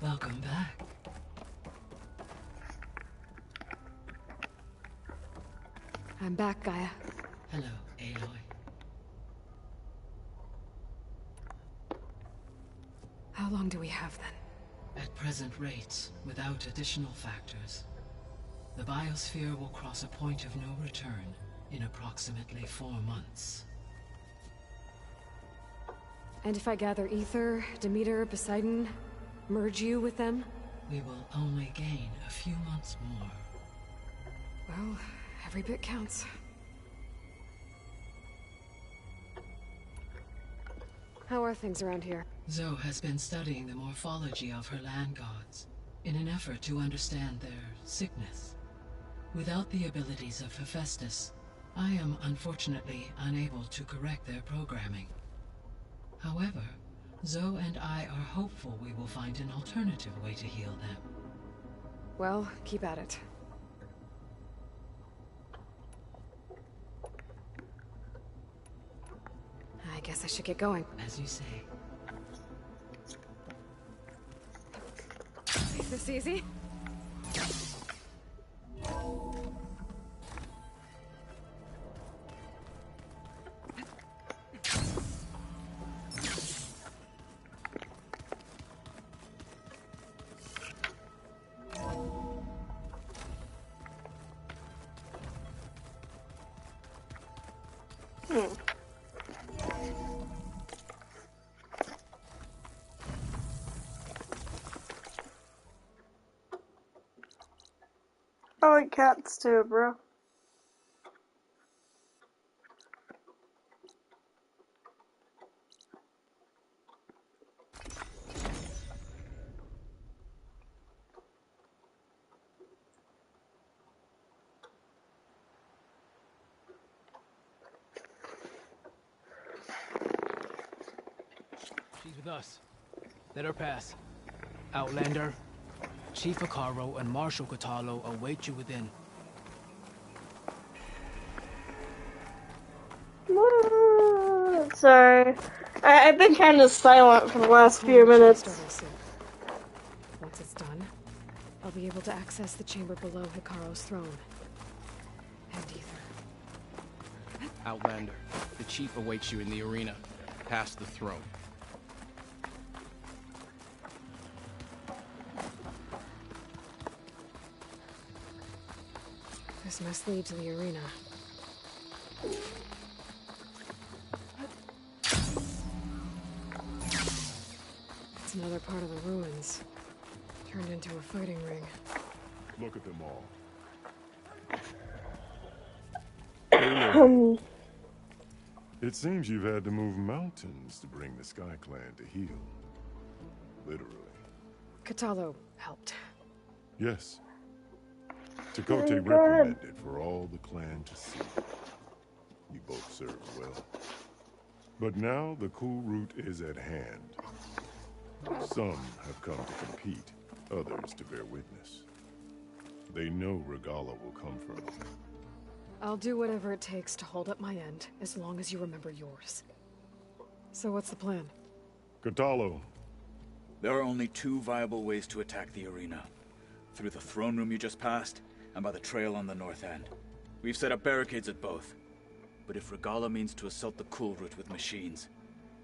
Welcome back. I'm back, Gaia. Hello, Aloy. How long do we have, then? At present rates, without additional factors, the biosphere will cross a point of no return in approximately 4 months. And if I gather Ether, Demeter, Poseidon, merge you with them? We will only gain a few months more. Well, every bit counts. How are things around here? Zoe has been studying the morphology of her land gods in an effort to understand their sickness. Without the abilities of Hephaestus, I am unfortunately unable to correct their programming. However, Zoe and I are hopeful we will find an alternative way to heal them. Well, keep at it. I guess I should get going. As you say. Is this easy? I like cats too, bro. She's with us. Let her pass. Outlander, Chief Akaro and Marshal Katalo await you within. Sorry. I've been kind of silent for the last few minutes. Once it's done, I'll be able to access the chamber below Hikaru's throne. And Ether. Outlander, the Chief awaits you in the arena, past the throne. This must lead to the arena. It's another part of the ruins, turned into a fighting ring. Look at them all. It seems you've had to move mountains to bring the Sky Clan to heal. Literally. Katalo helped. Yes. Tekote recommended for all the clan to see. You both served well. But now the cool route is at hand. Some have come to compete, others to bear witness. They know Regala will come from them. I'll do whatever it takes to hold up my end, as long as you remember yours. So what's the plan? Katalo. There are only two viable ways to attack the arena. Through the throne room you just passed, and by the trail on the north end. We've set up barricades at both. But if Regala means to assault the cool route with machines,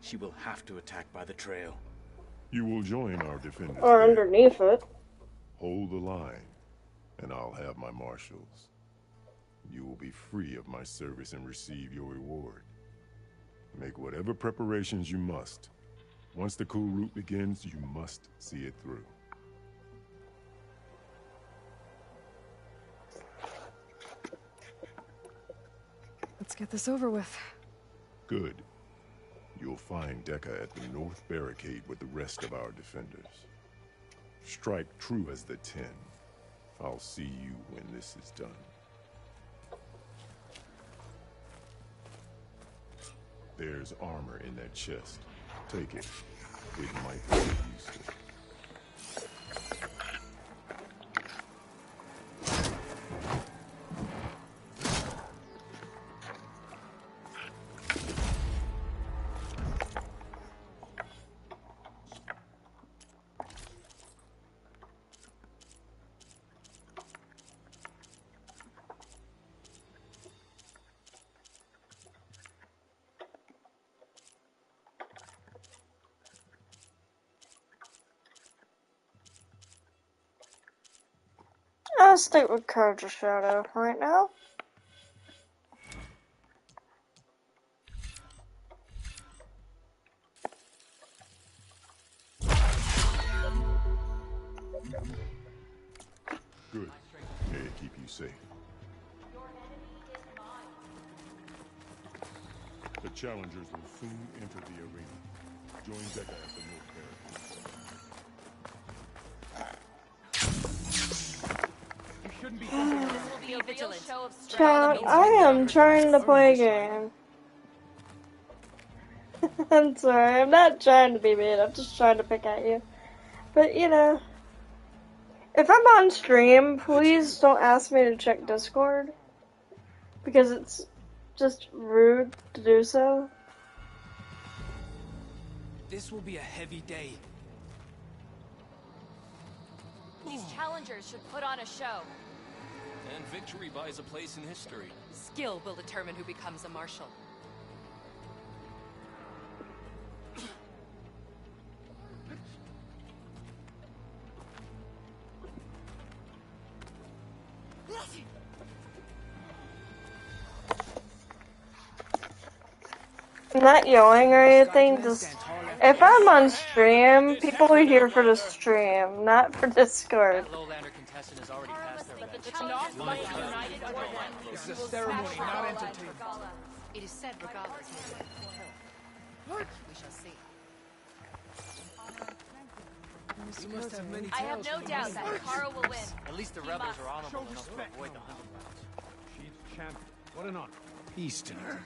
she will have to attack by the trail. You will join our defenders Or there. underneath it. Hold the line, and I'll have my marshals. You will be free of my service and receive your reward. Make whatever preparations you must. Once the cool route begins, you must see it through. Let's get this over with. Good. You'll find Dekka at the north barricade with the rest of our defenders. Strike true as the 10. I'll see you when this is done. There's armor in that chest. Take it. It might be useful. I'll stick with Courage of Shadow right now. Good. May it keep you safe. The challengers will soon enter the arena. Join Dekka at the north barricade. You shouldn't be vigilant. Chat, I am trying to play a game. I'm sorry, I'm not trying to be mean, I'm just trying to pick at you. But, you know, if I'm on stream, please don't ask me to check Discord. Because it's just rude to do so. This will be a heavy day. These challengers should put on a show. And victory buys a place in history. Skill will determine who becomes a marshal. I'm not yelling or anything, just if I'm on stream, people are here for the stream, not for Discord. That lowlander contestant has already passed their limit. It's not much united or one. This is a ceremony, not entertainment. It is said Regala is here. We shall see. You must have many I have no doubt that Kara will win. At least the rebels are honorable enough to avoid the hunting grounds. She's champion. What an honor. Peace tonight.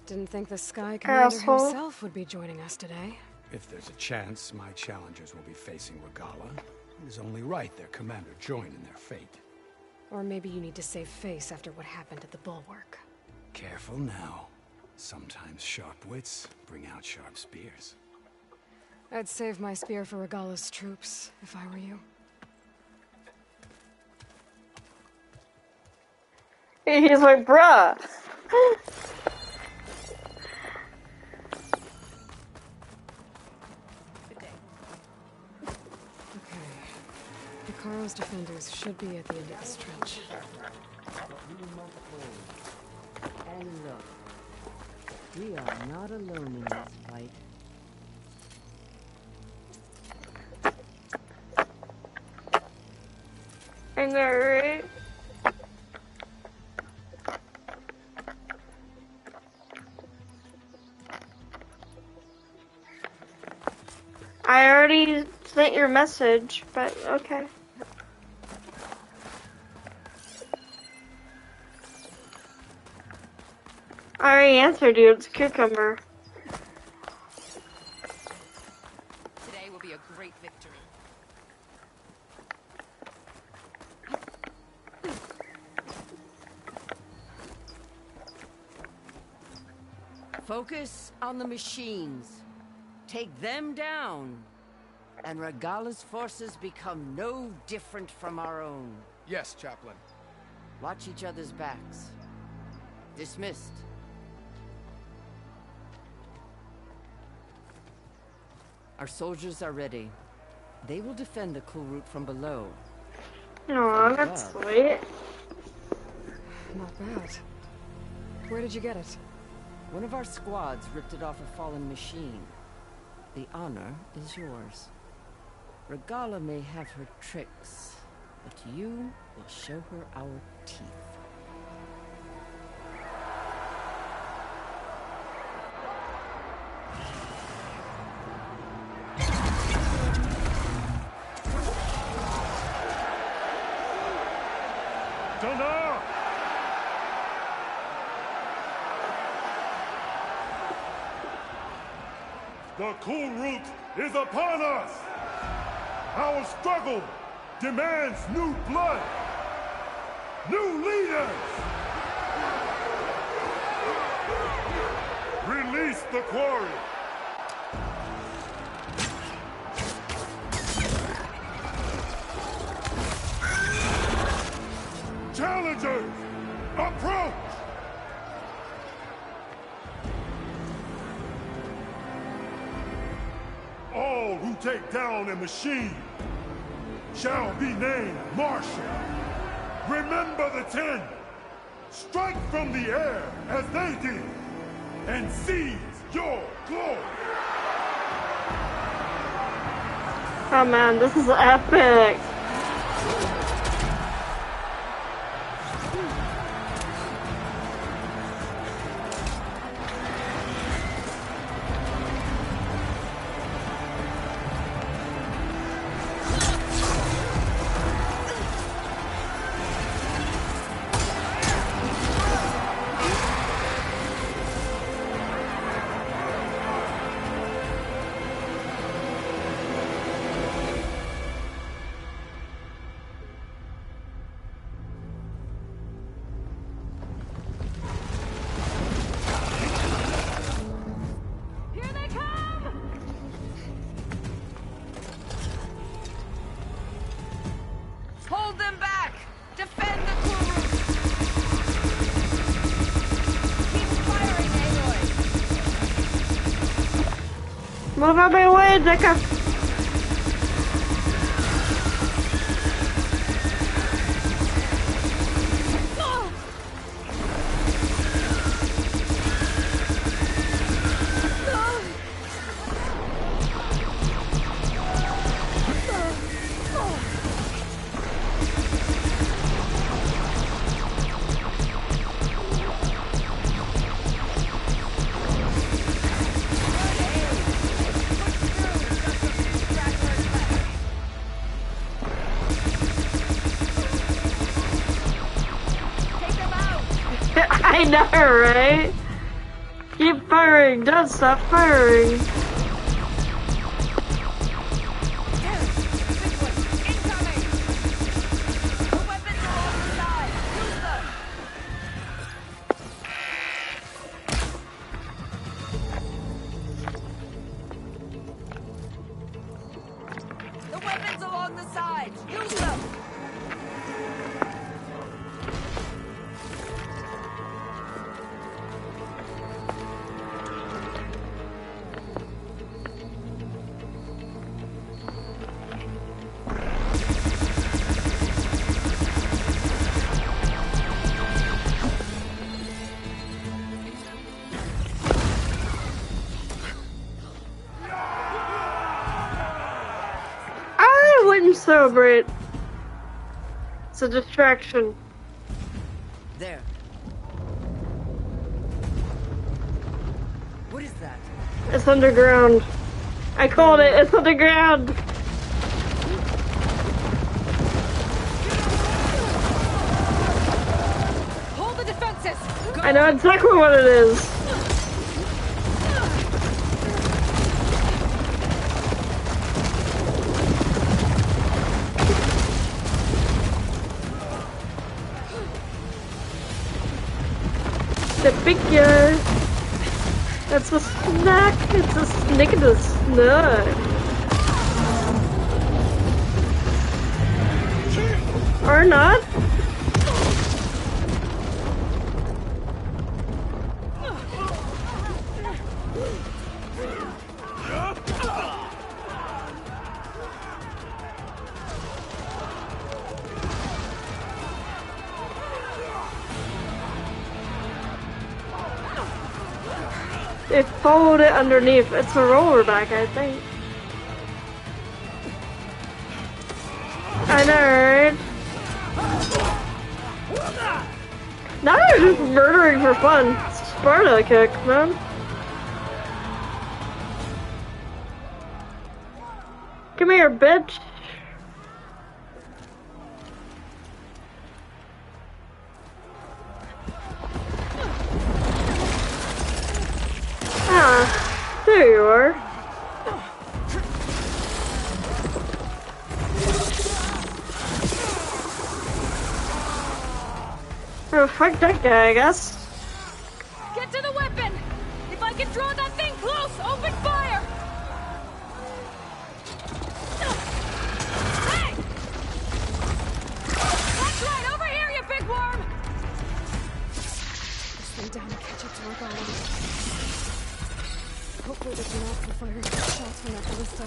Didn't think the Sky Commander Asshole. himself would be joining us today. If there's a chance my challengers will be facing Regala, it is only right their commander join in their fate. Or maybe you need to save face after what happened at the Bulwark. Careful now. Sometimes sharp wits bring out sharp spears. I'd save my spear for Regala's troops, if I were you. He's like, bruh. Okay. Hikaru's defenders should be at the end of this trench. And look, we are not alone in this fight. I know, right? I already sent your message, but okay. I already answered you, it's cucumber. Today will be a great victory. Focus on the machines. Take them down, and Regala's forces become no different from our own. Yes, Chaplain. Watch each other's backs. Dismissed. Our soldiers are ready. They will defend the cool route from below. Aw, that's sweet. Not bad. Where did you get it? One of our squads ripped it off a fallen machine. The honor is yours. Regala may have her tricks, but you will show her our teeth. Donna! The cool route is upon us! Our struggle demands new blood! New leaders! Release the quarry! Challengers, approach! All who take down a machine shall be named Marshal. Remember the 10. Strike from the air as they did, and seize your glory. Oh man, this is epic. Hold them back! Defend the cool route! Keep firing, Aloy! Move out my way, Dicka. I know, right? Keep firing, don't stop firing. The weapons along the sides! Use them! I wouldn't celebrate. It's a distraction. There. What is that? It's underground. I called it, it's underground. Hold the defenses! Go. I know exactly what it is. The figure. That's a snack. It's a snick and a snack. Or not. It followed it underneath. It's a rollerback, I think. I know, right? Now they're just murdering for fun. Sparta kick, man. Come here, bitch. Ah, there you are. Oh, fuck that guy, I guess. Get to the weapon! If I can draw that thing close, open fire! Hey! That's right, over here, you big worm! Stay down and catch up to work on it. Hopefully there's enough for firing shots from that ballista.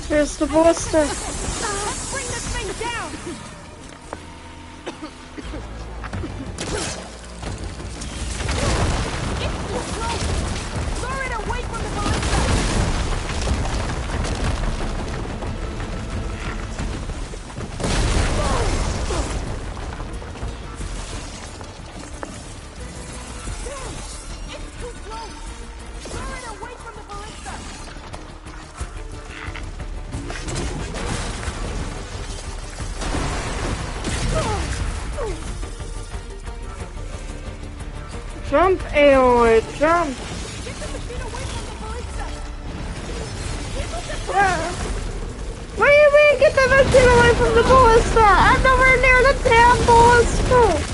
Here's the ballista. Let's bring this thing down! It's too close! Lure it away from the ballista! It's too close! Lure it away from the ballista! Jump, Aloy, jump. What do you mean get the machine away from the ballista? I'm nowhere near the damn ballista.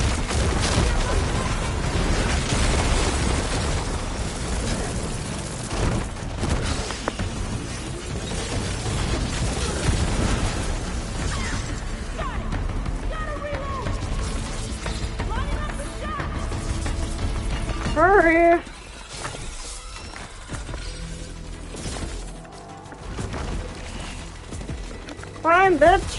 Hurry! Fine, bitch.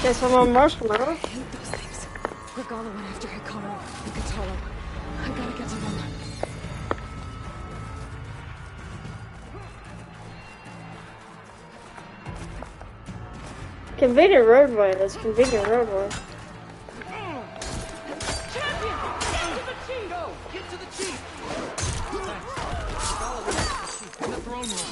Guess I'm on marshmallow. I hate those things. Regala went after Hikaru and Katalo. I gotta get to them. Convenient roadway. That's convenient roadway. Champion! Get to the chief! Go! Get to the chief! Thanks. Follow the chief in the throne room.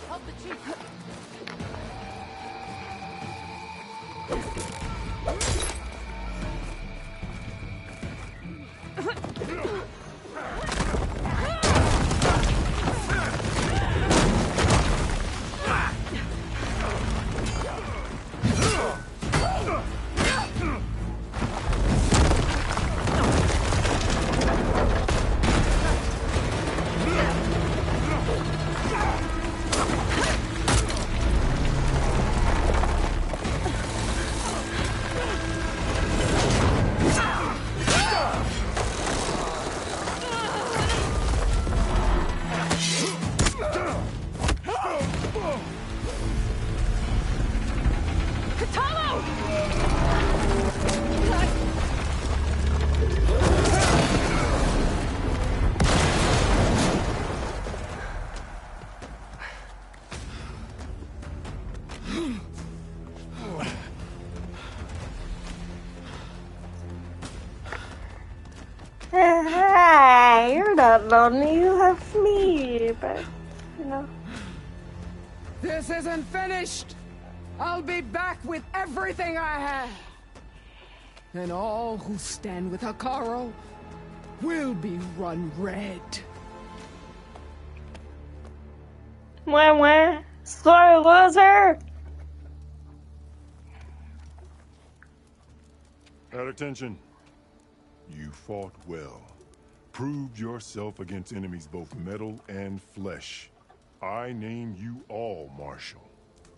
Help the chief! Hey, you're not lonely. You have me, but you know. This isn't finished. I'll be back with everything I have. And all who stand with Hikaru will be run red. Wah wah. Sorry, loser. At attention. You fought well. Proved yourself against enemies both metal and flesh. I name you all Marshal.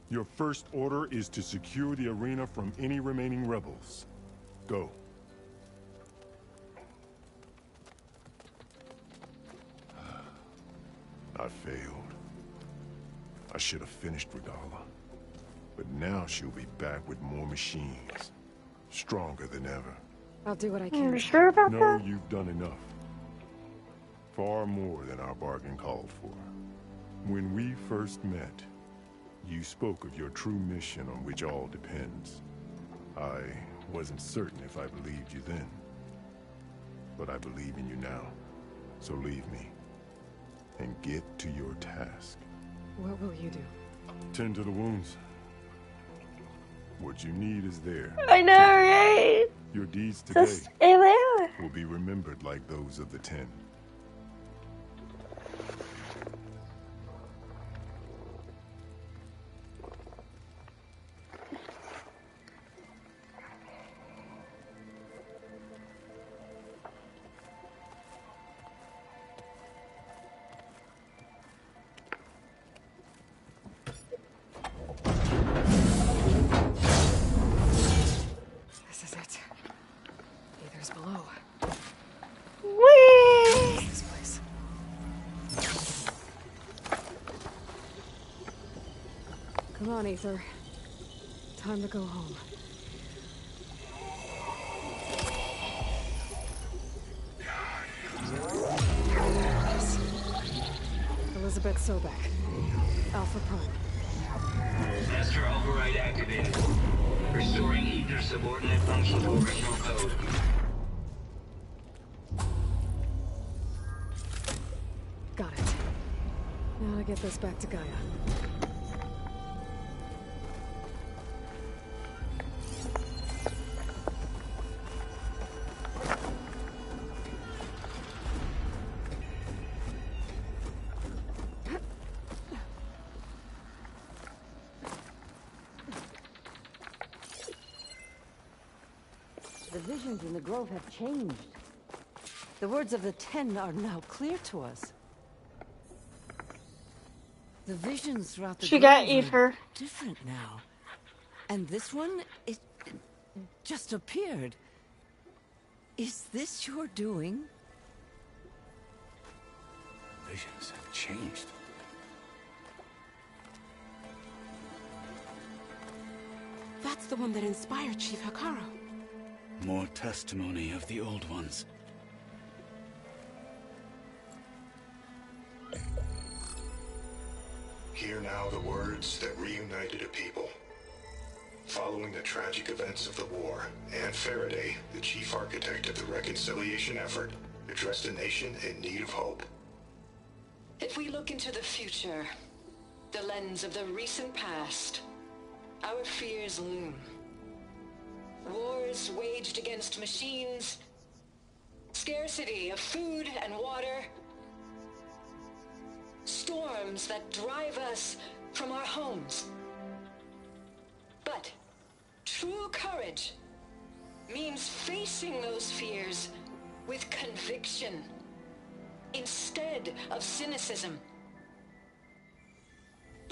Your first order is to secure the arena from any remaining rebels. Go. I failed. I should have finished Regala. But now she'll be back with more machines. Stronger than ever. I'll do what I can. You sure about that? No, you've done enough. Far more than our bargain called for. When we first met, you spoke of your true mission on which all depends. I wasn't certain if I believed you then. But I believe in you now. So leave me. And get to your task. What will you do? Tend to the wounds. What you need is there. I know, right? Your deeds today Just will be remembered like those of the 10. This is it. Aether's below. Whee! This place. Come on, Aether. Time to go home. Elizabeth Sobek. Alpha Prime. Master override activated. Restoring Aether subordinate function to original code. Got it. Now to get this back to Gaia. The visions in the grove have changed. The words of the 10 are now clear to us. The visions throughout the She got grove Ether. are different now. And this one is just appeared. Is this your doing? Visions have changed. That's the one that inspired Chief Hikaru. More testimony of the old ones. Hear now the words that reunited a people. Following the tragic events of the war, Anne Faraday, the chief architect of the reconciliation effort, addressed a nation in need of hope. If we look into the future, the lens of the recent past, our fears loom. Wars waged against machines, scarcity of food and water, storms that drive us from our homes. But true courage means facing those fears with conviction instead of cynicism.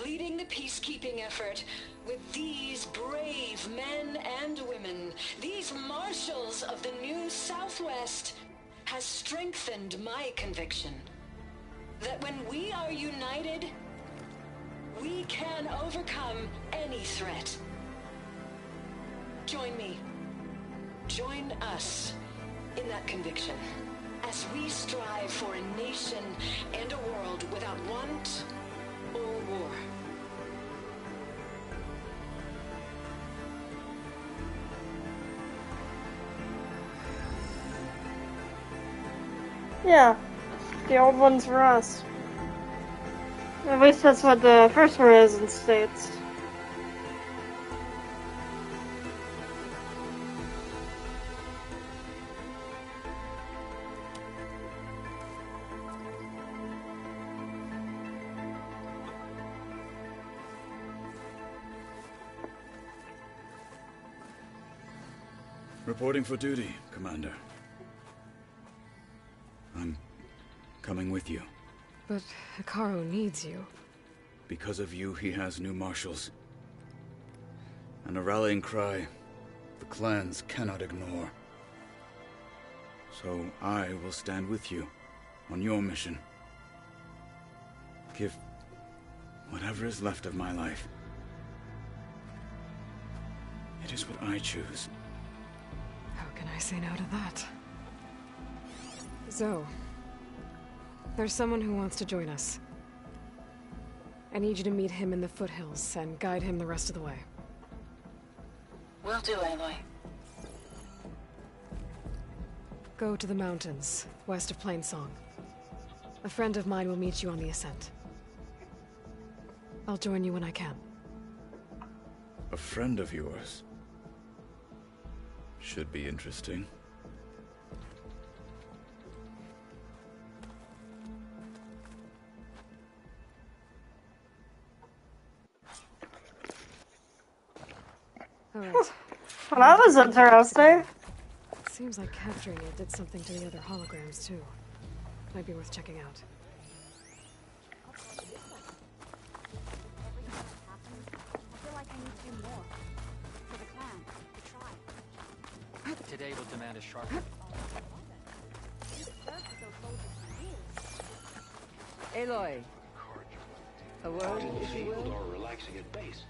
Leading the peacekeeping effort with these brave men and women, these marshals of the new Southwest, has strengthened my conviction that when we are united, we can overcome any threat. Join me. Join us in that conviction as we strive for a nation and a world without want or war. Yeah, the old ones for us. At least that's what the first horizon states. Reporting for duty, Commander. I'm coming with you. But Hikaru needs you. Because of you, he has new marshals. And a rallying cry the clans cannot ignore. So I will stand with you on your mission. Give whatever is left of my life. It is what I choose. How can I say no to that? Zoe, there's someone who wants to join us. I need you to meet him in the foothills and guide him the rest of the way. Will do, Aloy. Go to the mountains, west of Plainsong. A friend of mine will meet you on the ascent. I'll join you when I can. A friend of yours? Should be interesting. All right. Well, that was interesting. Seems like capturing it did something to the other holograms, too. Might be worth checking out. Today will demand a sharp. Aloy. A word, if you will? Or relaxing at base.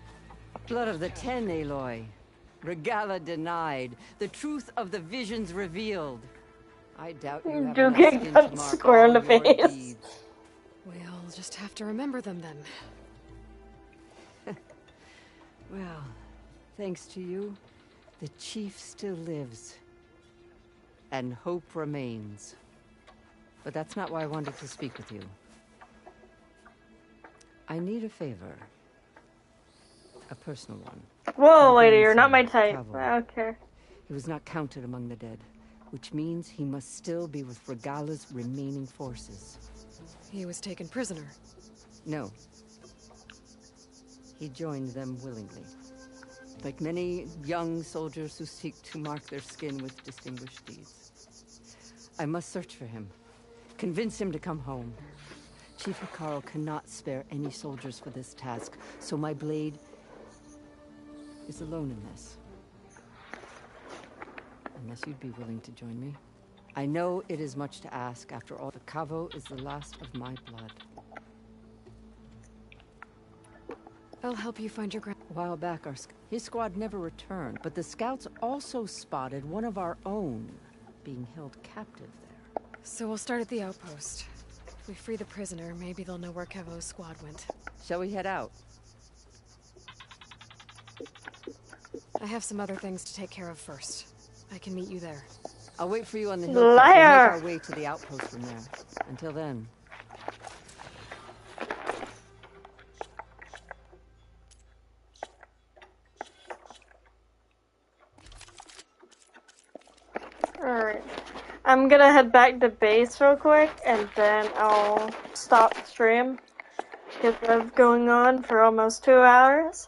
Blood of the Ten, Aloy. Regala denied. The truth of the visions revealed. I doubt you have You enough get skin cut to mark square in all the your face. deeds. We'll just have to remember them then. Well, thanks to you, the chief still lives. And hope remains. But that's not why I wanted to speak with you. I need a favor. A personal one. Whoa, lady, you're not my type. Cavalry. Okay. He was not counted among the dead, which means he must still be with Regala's remaining forces. He was taken prisoner. No. He joined them willingly. Like many young soldiers who seek to mark their skin with distinguished deeds. I must search for him. Convince him to come home. Chief Hikaru cannot spare any soldiers for this task, so my blade is alone in this. unless you'd be willing to join me. I know it is much to ask. After all, the Cavo is the last of my blood. I'll help you find your A while back, his squad never returned, but the scouts also spotted one of our own being held captive there. So we'll start at the outpost. If we free the prisoner, maybe they'll know where Kevo's squad went. Shall we head out? I have some other things to take care of first. I can meet you there. I'll wait for you on the hilltop. We'll make our way to the outpost from there. Until then. Alright. I'm gonna head back to base real quick, and then I'll stop the stream. Because I've going on for almost 2 hours.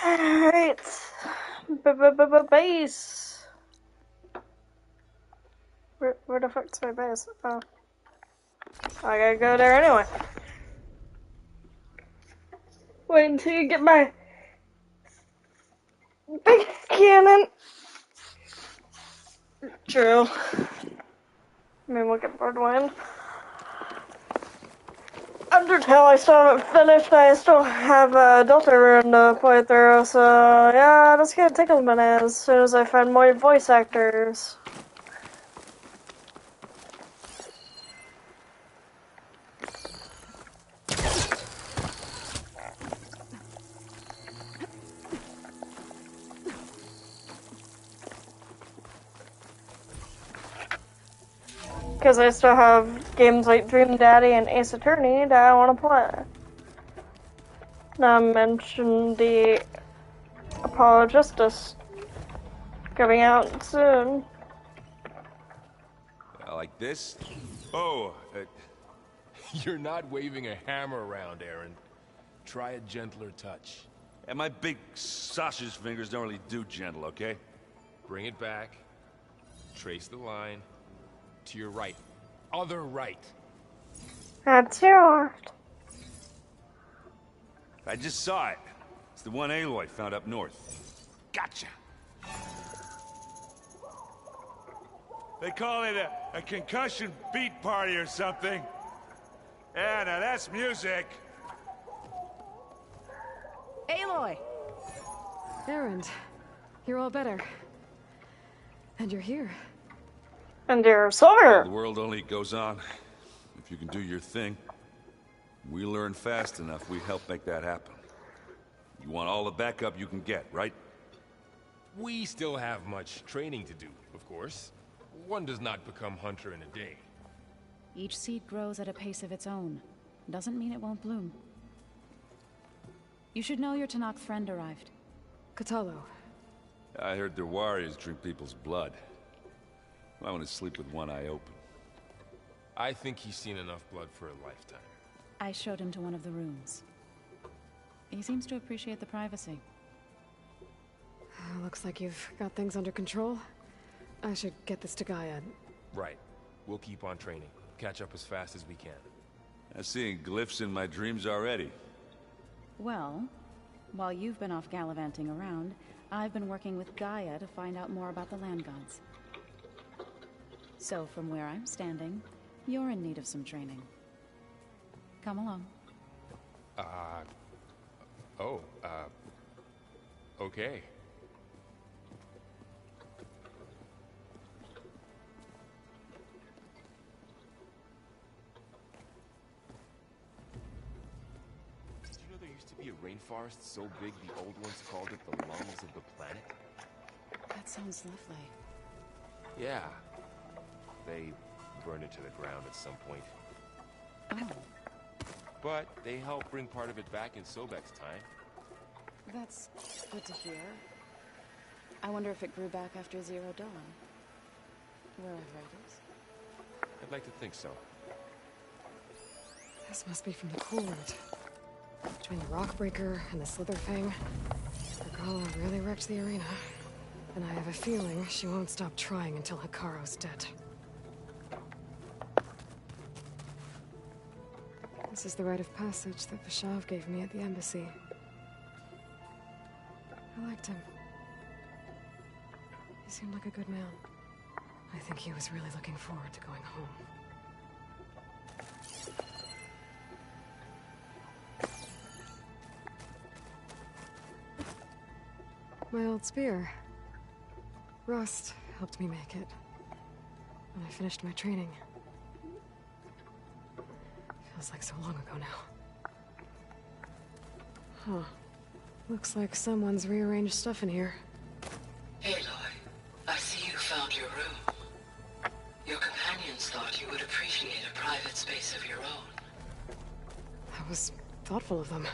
Alright. Base. Where the fuck's my base? Oh. I gotta go there anyway. Wait until you get my big cannon. True. I mean, look at Birdwind. Undertale I still haven't finished. I still have Delta Rune to play through, so yeah, that's gonna take a minute as soon as I find more voice actors. Because I still have games like Dream Daddy and Ace Attorney that I want to play. Not to mention the Apollo Justice coming out soon. Like this? Oh, You're not waving a hammer around, Aaron. Try a gentler touch. and my big sausage fingers don't really do gentle, okay? Bring it back. Trace the line. To your right. Other right. That's yours. I just saw it. It's the one Aloy found up north. Gotcha. They call it a concussion beat party or something. Yeah, now that's music. Aloy! Erend, you're all better. And you're here. And you're sober. The world only goes on if you can do your thing. We learn fast enough, we help make that happen. You want all the backup you can get, right? We still have much training to do, of course. One does not become hunter in a day. Each seed grows at a pace of its own. Doesn't mean it won't bloom. You should know your Tanakh friend arrived. Katalo. I heard their warriors drink people's blood. I want to sleep with one eye open. I think he's seen enough blood for a lifetime. I showed him to one of the rooms. He seems to appreciate the privacy. Looks like you've got things under control. I should get this to Gaia. Right. We'll keep on training. Catch up as fast as we can. I'm seeing glyphs in my dreams already. Well, while you've been off gallivanting around, I've been working with Gaia to find out more about the land gods. So from where I'm standing, you're in need of some training. Come along. Okay. Did you know there used to be a rainforest so big the old ones called it the lungs of the planet? That sounds lovely. Yeah. They burned it to the ground at some point. Oh. But they helped bring part of it back in Sobek's time. That's good to hear. I wonder if it grew back after Zero Dawn. Wherever it is. I'd like to think so. This must be from the cool route. Between the Rockbreaker and the Slitherfang, Regala really wrecked the arena. And I have a feeling she won't stop trying until Hikaru's dead. This is the rite of passage that Vashav gave me at the embassy. I liked him. He seemed like a good man. I think he was really looking forward to going home. My old spear. Rust helped me make it. When I finished my training. Feels like so long ago now. Huh. Looks like someone's rearranged stuff in here. Aloy, I see you found your room. Your companions thought you would appreciate a private space of your own. That was thoughtful of them.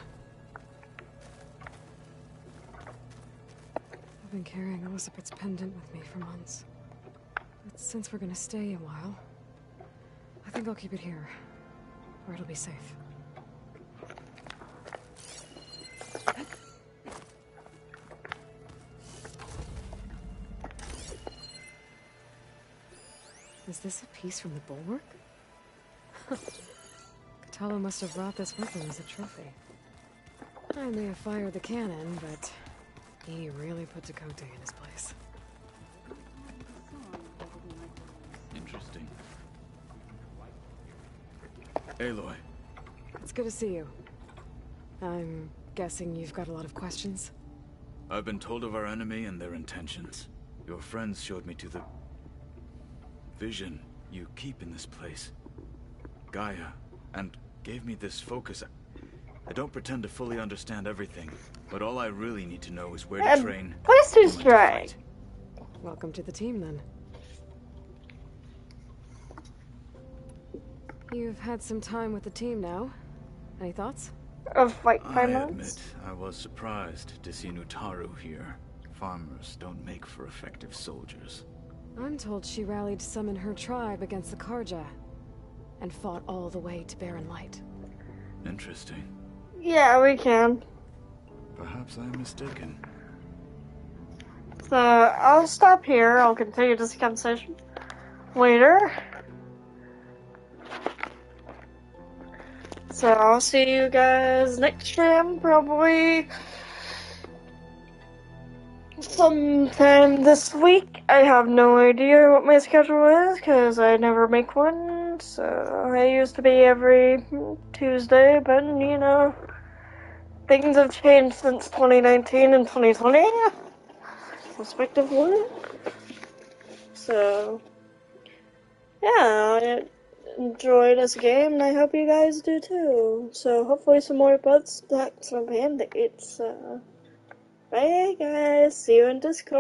I've been carrying Elizabeth's pendant with me for months. But since we're gonna stay a while, I think I'll keep it here, where it'll be safe. Is this a piece from the bulwark? Katalo must have brought this with him as a trophy. I may have fired the cannon, but he really put Tekote in his place. Interesting. Aloy. It's good to see you. I'm guessing you've got a lot of questions? I've been told of our enemy and their intentions. Your friends showed me to the vision you keep in this place, Gaia, and gave me this focus. I don't pretend to fully understand everything, but all I really need to know is where to train. Place to strike. Welcome to the team, then. You've had some time with the team now. Any thoughts? Of like I 5 months? admit, I was surprised to see Nutaru here. Farmers don't make for effective soldiers. I'm told she rallied some in her tribe against the Karja, and fought all the way to Barren Light. Interesting. Yeah, we can. Perhaps I'm mistaken. So, I'll stop here. I'll continue this conversation later. So, I'll see you guys next stream, probably sometime this week. I have no idea what my schedule is, because I never make one. So, I used to be every Tuesday, but, you know, things have changed since 2019 and 2020, respectively. So, yeah, I enjoy this game, and I hope you guys do too. So, hopefully some more butt stacks from Band-Aids. Bye guys, see you in Discord.